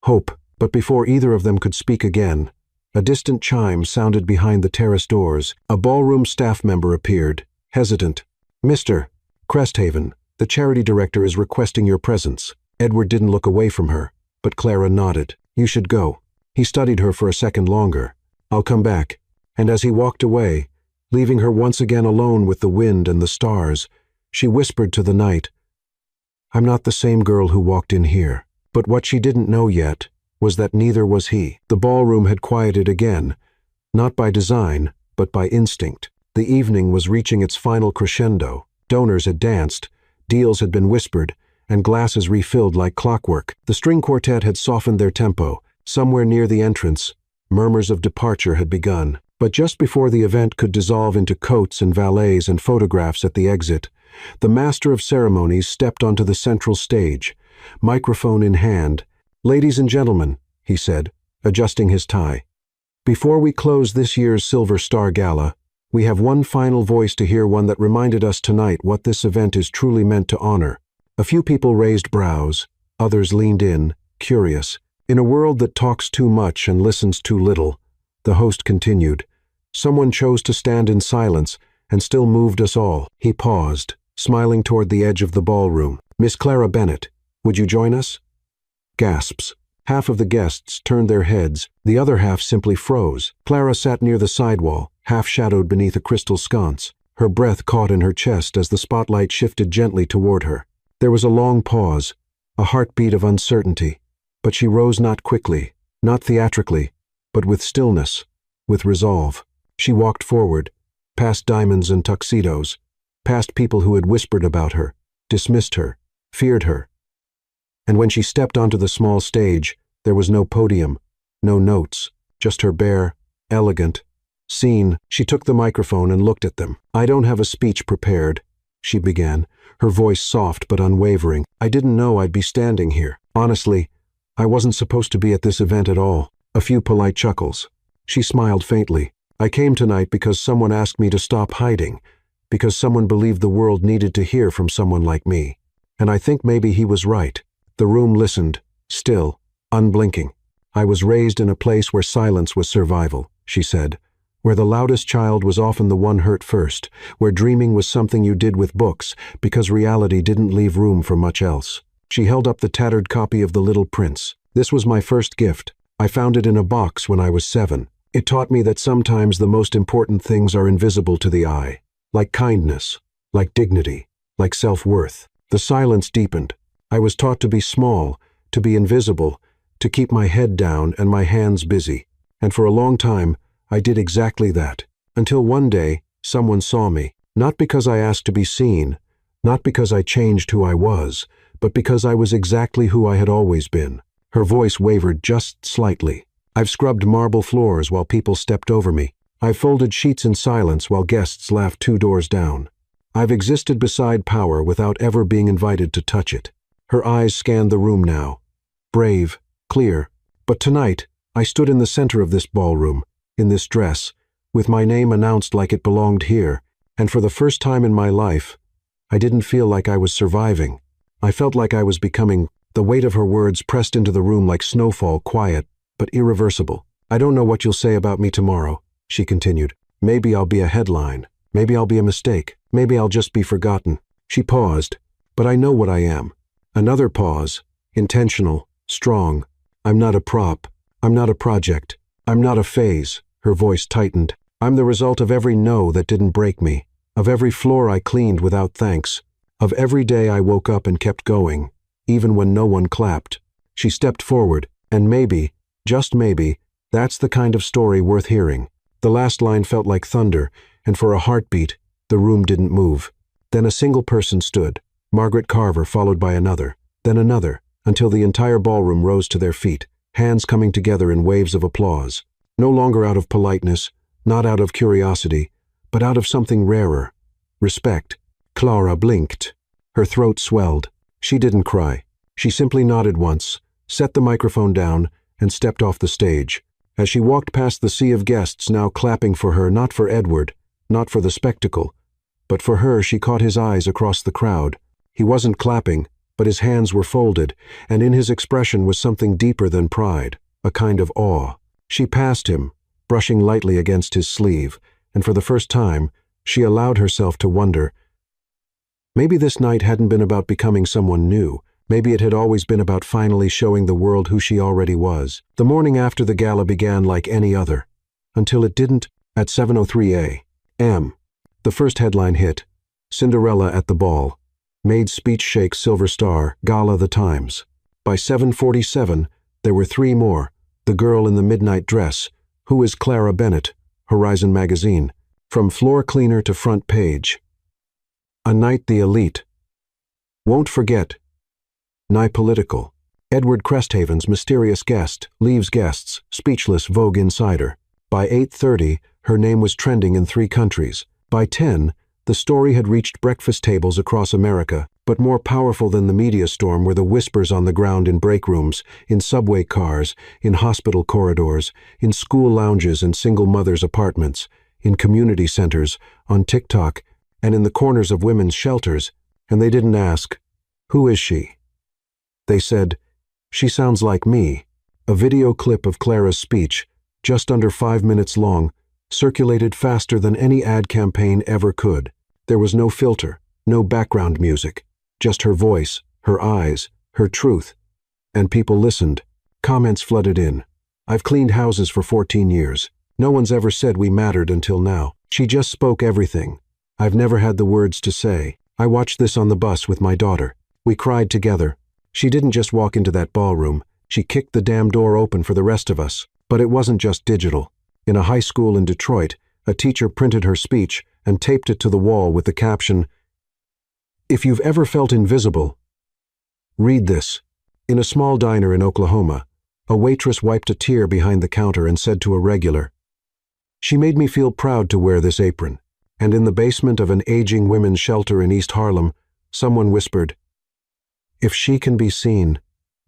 Hope. But before either of them could speak again, a distant chime sounded behind the terrace doors. A ballroom staff member appeared, hesitant. "Mr. Cresthaven, the charity director is requesting your presence." Edward didn't look away from her, but Clara nodded. "You should go." He studied her for a second longer. "I'll come back." And as he walked away, leaving her once again alone with the wind and the stars, she whispered to the night, "I'm not the same girl who walked in here." But what she didn't know yet was that neither was he. The ballroom had quieted again, not by design, but by instinct. The evening was reaching its final crescendo. Donors had danced, deals had been whispered, and glasses refilled like clockwork. The string quartet had softened their tempo. Somewhere near the entrance, murmurs of departure had begun. But just before the event could dissolve into coats and valets and photographs at the exit, the master of ceremonies stepped onto the central stage, microphone in hand. "Ladies and gentlemen," he said, adjusting his tie, "before we close this year's Silver Star Gala, we have one final voice to hear, one that reminded us tonight what this event is truly meant to honor." A few people raised brows, others leaned in, curious. "In a world that talks too much and listens too little," the host continued, "someone chose to stand in silence and still moved us all." He paused, smiling toward the edge of the ballroom. "Miss Clara Bennett, would you join us?" Gasps. Half of the guests turned their heads, the other half simply froze. Clara sat near the sidewall, half-shadowed beneath a crystal sconce. Her breath caught in her chest as the spotlight shifted gently toward her. There was a long pause, a heartbeat of uncertainty, but she rose not quickly, not theatrically, but with stillness, with resolve. She walked forward, past diamonds and tuxedos, past people who had whispered about her, dismissed her, feared her. And when she stepped onto the small stage, there was no podium, no notes, just her bare, elegant, scene. She took the microphone and looked at them. "I don't have a speech prepared," she began, her voice soft but unwavering. "I didn't know I'd be standing here. Honestly, I wasn't supposed to be at this event at all." A few polite chuckles. She smiled faintly. "I came tonight because someone asked me to stop hiding, because someone believed the world needed to hear from someone like me. And I think maybe he was right." The room listened, still, unblinking. "I was raised in a place where silence was survival," she said, "where the loudest child was often the one hurt first, where dreaming was something you did with books because reality didn't leave room for much else." She held up the tattered copy of The Little Prince. "This was my first gift. I found it in a box when I was 7. It taught me that sometimes the most important things are invisible to the eye, like kindness, like dignity, like self-worth." The silence deepened. I was taught to be small, to be invisible, to keep my head down and my hands busy. And for a long time, I did exactly that. Until one day, someone saw me. Not because I asked to be seen, not because I changed who I was, but because I was exactly who I had always been. Her voice wavered just slightly. "I've scrubbed marble floors while people stepped over me. I've folded sheets in silence while guests laughed 2 doors down. I've existed beside power without ever being invited to touch it." Her eyes scanned the room now. Brave, clear. But tonight, I stood in the center of this ballroom, in this dress, with my name announced like it belonged here, and for the first time in my life, I didn't feel like I was surviving. I felt like I was becoming. The weight of her words pressed into the room like snowfall, quiet, but irreversible. "I don't know what you'll say about me tomorrow," she continued. "Maybe I'll be a headline. Maybe I'll be a mistake. Maybe I'll just be forgotten." She paused. "But I know what I am." Another pause, intentional, strong. "I'm not a prop. I'm not a project. I'm not a phase." Her voice tightened. "I'm the result of every no that didn't break me, of every floor I cleaned without thanks, of every day I woke up and kept going, even when no one clapped." She stepped forward, and maybe, just maybe, that's the kind of story worth hearing. The last line felt like thunder, and for a heartbeat, the room didn't move. Then a single person stood. Margaret Carver, followed by another, then another, until the entire ballroom rose to their feet, hands coming together in waves of applause. No longer out of politeness, not out of curiosity, but out of something rarer. Respect. Clara blinked. Her throat swelled. She didn't cry. She simply nodded once, set the microphone down, and stepped off the stage. As she walked past the sea of guests now clapping for her, not for Edward, not for the spectacle, but for her, she caught his eyes across the crowd. He wasn't clapping, but his hands were folded, and in his expression was something deeper than pride, a kind of awe. She passed him, brushing lightly against his sleeve, and for the first time, she allowed herself to wonder. Maybe this night hadn't been about becoming someone new. Maybe it had always been about finally showing the world who she already was. The morning after the gala began like any other, until it didn't. At 7:03 a.m. The first headline hit. Cinderella at the ball. Maid speech shakes silver star, gala the Times. By 7:47, there were three more. The girl in the midnight dress. Who is Clara Bennett? Horizon magazine. From floor cleaner to front page. A night the elite. Won't forget. Nigh political. Edward Cresthaven's mysterious guest, leaves guests, speechless Vogue insider. By 8:30, her name was trending in 3 countries. By 10, the story had reached breakfast tables across America, but more powerful than the media storm were the whispers on the ground in break rooms, in subway cars, in hospital corridors, in school lounges and single mothers' apartments, in community centers, on TikTok, and in the corners of women's shelters, and they didn't ask, "Who is she?" They said, "She sounds like me." A video clip of Clara's speech, just under 5 minutes long, circulated faster than any ad campaign ever could. There was no filter, no background music, just her voice, her eyes, her truth. And people listened. Comments flooded in. "I've cleaned houses for 14 years. No one's ever said we mattered until now. She just spoke everything. I've never had the words to say. I watched this on the bus with my daughter. We cried together. She didn't just walk into that ballroom. She kicked the damn door open for the rest of us. But it wasn't just digital. In a high school in Detroit, a teacher printed her speech and taped it to the wall with the caption, "If you've ever felt invisible, read this." In a small diner in Oklahoma, a waitress wiped a tear behind the counter and said to a regular, "She made me feel proud to wear this apron." And in the basement of an aging women's shelter in East Harlem, someone whispered, "If she can be seen,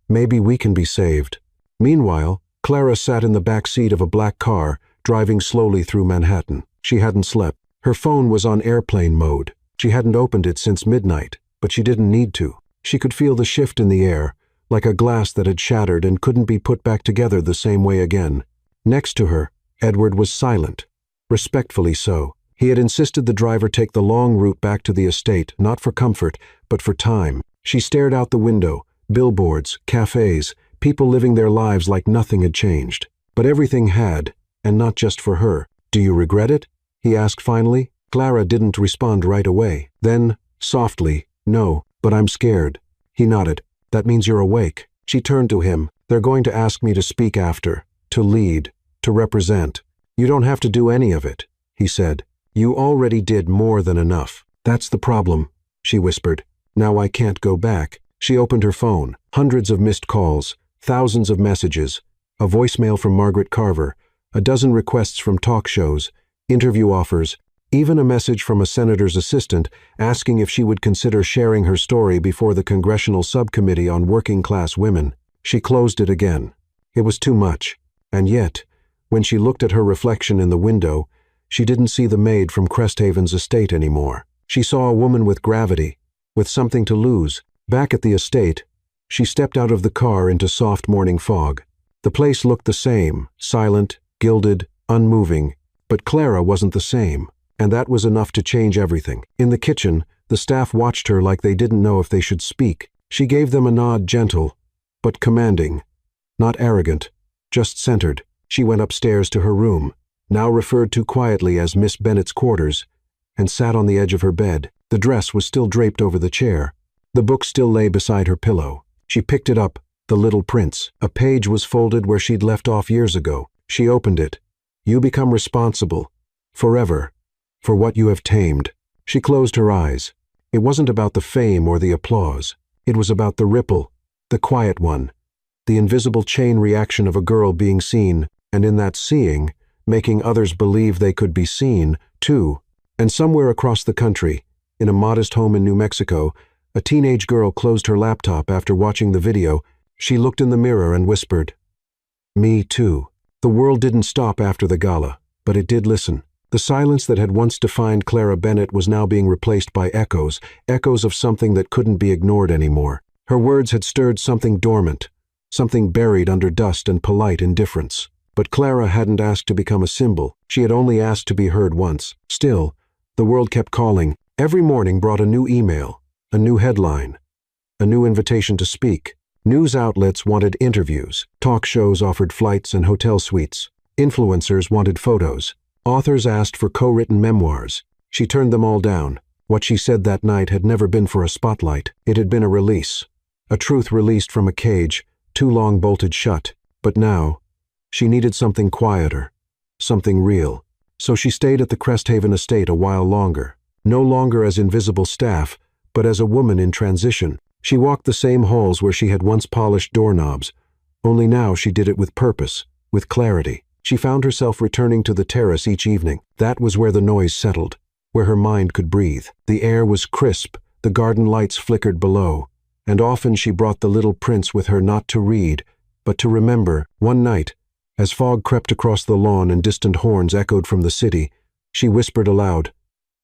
maybe we can be saved." Meanwhile, Clara sat in the back seat of a black car, driving slowly through Manhattan. She hadn't slept. Her phone was on airplane mode. She hadn't opened it since midnight, but she didn't need to. She could feel the shift in the air, like a glass that had shattered and couldn't be put back together the same way again. Next to her, Edward was silent, respectfully so. He had insisted the driver take the long route back to the estate, not for comfort, but for time. She stared out the window, billboards, cafes, people living their lives like nothing had changed. But everything had, and not just for her. "Do you regret it?" he asked finally. Clara didn't respond right away. Then, softly, "No, but I'm scared." He nodded. "That means you're awake." She turned to him. "They're going to ask me to speak after, to lead, to represent. You don't have to do any of it," he said. "You already did more than enough." "That's the problem," she whispered. "Now I can't go back." She opened her phone. Hundreds of missed calls, thousands of messages, a voicemail from Margaret Carver, a dozen requests from talk shows, interview offers, even a message from a senator's assistant asking if she would consider sharing her story before the Congressional Subcommittee on Working-Class Women. She closed it again. It was too much. And yet, when she looked at her reflection in the window, she didn't see the maid from Cresthaven's estate anymore. She saw a woman with gravity, with something to lose. Back at the estate, she stepped out of the car into soft morning fog. The place looked the same, silent, gilded, unmoving, but Clara wasn't the same, and that was enough to change everything. In the kitchen, the staff watched her like they didn't know if they should speak. She gave them a nod, gentle, but commanding, not arrogant, just centered. She went upstairs to her room, now referred to quietly as Miss Bennett's quarters, and sat on the edge of her bed. The dress was still draped over the chair. The book still lay beside her pillow. She picked it up, The Little Prince. A page was folded where she'd left off years ago. She opened it. "You become responsible, forever, for what you have tamed." She closed her eyes. It wasn't about the fame or the applause. It was about the ripple, the quiet one, the invisible chain reaction of a girl being seen, and in that seeing, making others believe they could be seen, too. And somewhere across the country, in a modest home in New Mexico, a teenage girl closed her laptop after watching the video. She looked in the mirror and whispered, "Me too." The world didn't stop after the gala, but it did listen. The silence that had once defined Clara Bennett was now being replaced by echoes, echoes of something that couldn't be ignored anymore. Her words had stirred something dormant, something buried under dust and polite indifference. But Clara hadn't asked to become a symbol. She had only asked to be heard once. Still, the world kept calling. Every morning brought a new email, a new headline, a new invitation to speak. News outlets wanted interviews. Talk shows offered flights and hotel suites. Influencers wanted photos. Authors asked for co-written memoirs. She turned them all down. What she said that night had never been for a spotlight. It had been a release. A truth released from a cage, too long bolted shut. But now, she needed something quieter, something real. So she stayed at the Cresthaven estate a while longer. No longer as invisible staff, but as a woman in transition. She walked the same halls where she had once polished doorknobs. Only now she did it with purpose, with clarity. She found herself returning to the terrace each evening. That was where the noise settled, where her mind could breathe. The air was crisp, the garden lights flickered below, and often she brought the little prince with her not to read, but to remember. One night, as fog crept across the lawn and distant horns echoed from the city, she whispered aloud,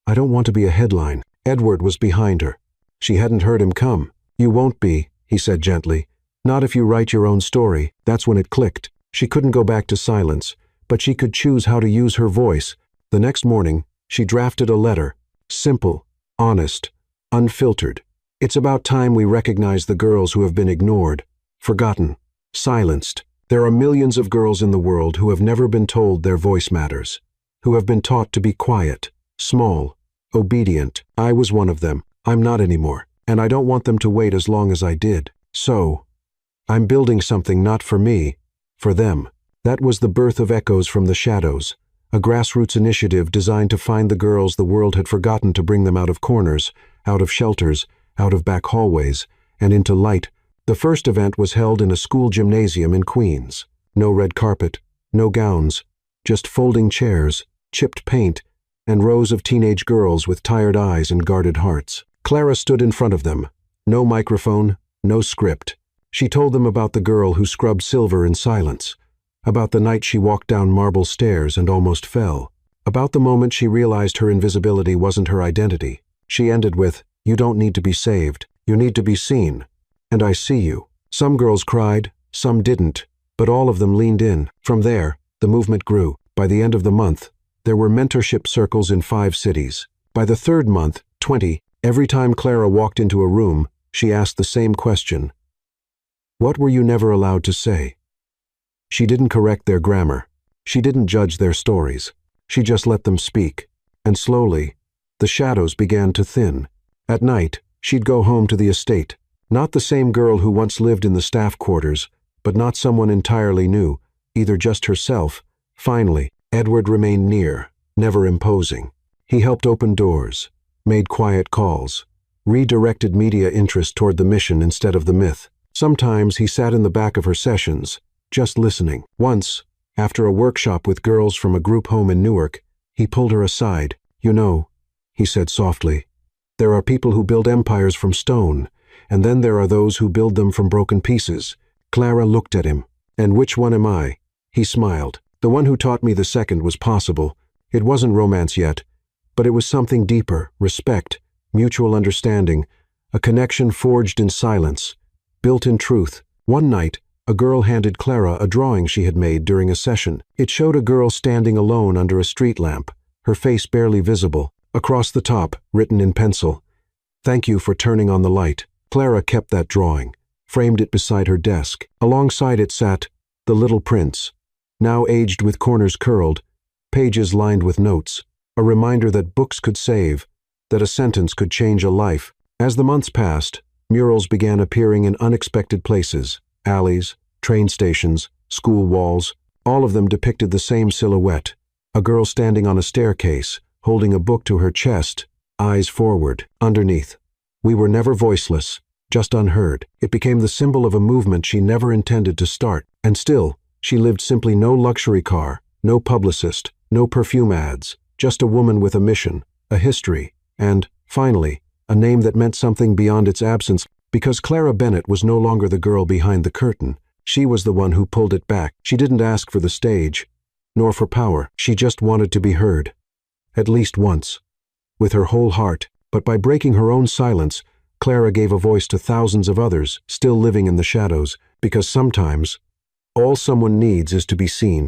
"I don't want to be a headline." Edward was behind her. She hadn't heard him come. "You won't be," he said gently. "Not if you write your own story." That's when it clicked. She couldn't go back to silence, but she could choose how to use her voice. The next morning, she drafted a letter. Simple, honest, unfiltered. "It's about time we recognize the girls who have been ignored, forgotten, silenced. There are millions of girls in the world who have never been told their voice matters, who have been taught to be quiet, small, obedient. I was one of them. I'm not anymore, and I don't want them to wait as long as I did. So, I'm building something not for me, for them." That was the birth of Echoes from the Shadows, a grassroots initiative designed to find the girls the world had forgotten, to bring them out of corners, out of shelters, out of back hallways, and into light. The first event was held in a school gymnasium in Queens. No red carpet, no gowns, just folding chairs, chipped paint, and rows of teenage girls with tired eyes and guarded hearts. Clara stood in front of them. No microphone, no script. She told them about the girl who scrubbed silver in silence, about the night she walked down marble stairs and almost fell, about the moment she realized her invisibility wasn't her identity. She ended with, "You don't need to be saved. You need to be seen. And I see you." Some girls cried, some didn't, but all of them leaned in. From there, the movement grew. By the end of the month, there were mentorship circles in 5 cities. By the 3rd month, 20. Every time Clara walked into a room, she asked the same question. What were you never allowed to say? She didn't correct their grammar. She didn't judge their stories. She just let them speak. And slowly, the shadows began to thin. At night, she'd go home to the estate. Not the same girl who once lived in the staff quarters, but not someone entirely new, either just herself. Finally, Edward remained near, never imposing. He helped open doors, made quiet calls, redirected media interest toward the mission instead of the myth. Sometimes he sat in the back of her sessions, just listening. Once, after a workshop with girls from a group home in Newark, he pulled her aside. "You know," he said softly, "there are people who build empires from stone, and then there are those who build them from broken pieces." Clara looked at him. "And which one am I?" He smiled. "The one who taught me the second was possible. It wasn't romance yet, but it was something deeper, respect, mutual understanding, a connection forged in silence, built in truth." One night, a girl handed Clara a drawing she had made during a session. It showed a girl standing alone under a street lamp, her face barely visible. Across the top, written in pencil, "Thank you for turning on the light." Clara kept that drawing, framed it beside her desk. Alongside it sat The Little Prince, now aged with corners curled, pages lined with notes, a reminder that books could save, that a sentence could change a life. As the months passed, murals began appearing in unexpected places, alleys, train stations, school walls. All of them depicted the same silhouette, a girl standing on a staircase, holding a book to her chest, eyes forward. Underneath, "We were never voiceless. just unheard. It became the symbol of a movement she never intended to start. And still, she lived simply no luxury car, no publicist, no perfume ads, just a woman with a mission, a history, and, finally, a name that meant something beyond its absence. Because Clara Bennett was no longer the girl behind the curtain. She was the one who pulled it back. She didn't ask for the stage, nor for power. She just wanted to be heard. At least once. With her whole heart. But by breaking her own silence, Clara gave a voice to thousands of others, still living in the shadows, because sometimes, all someone needs is to be seen.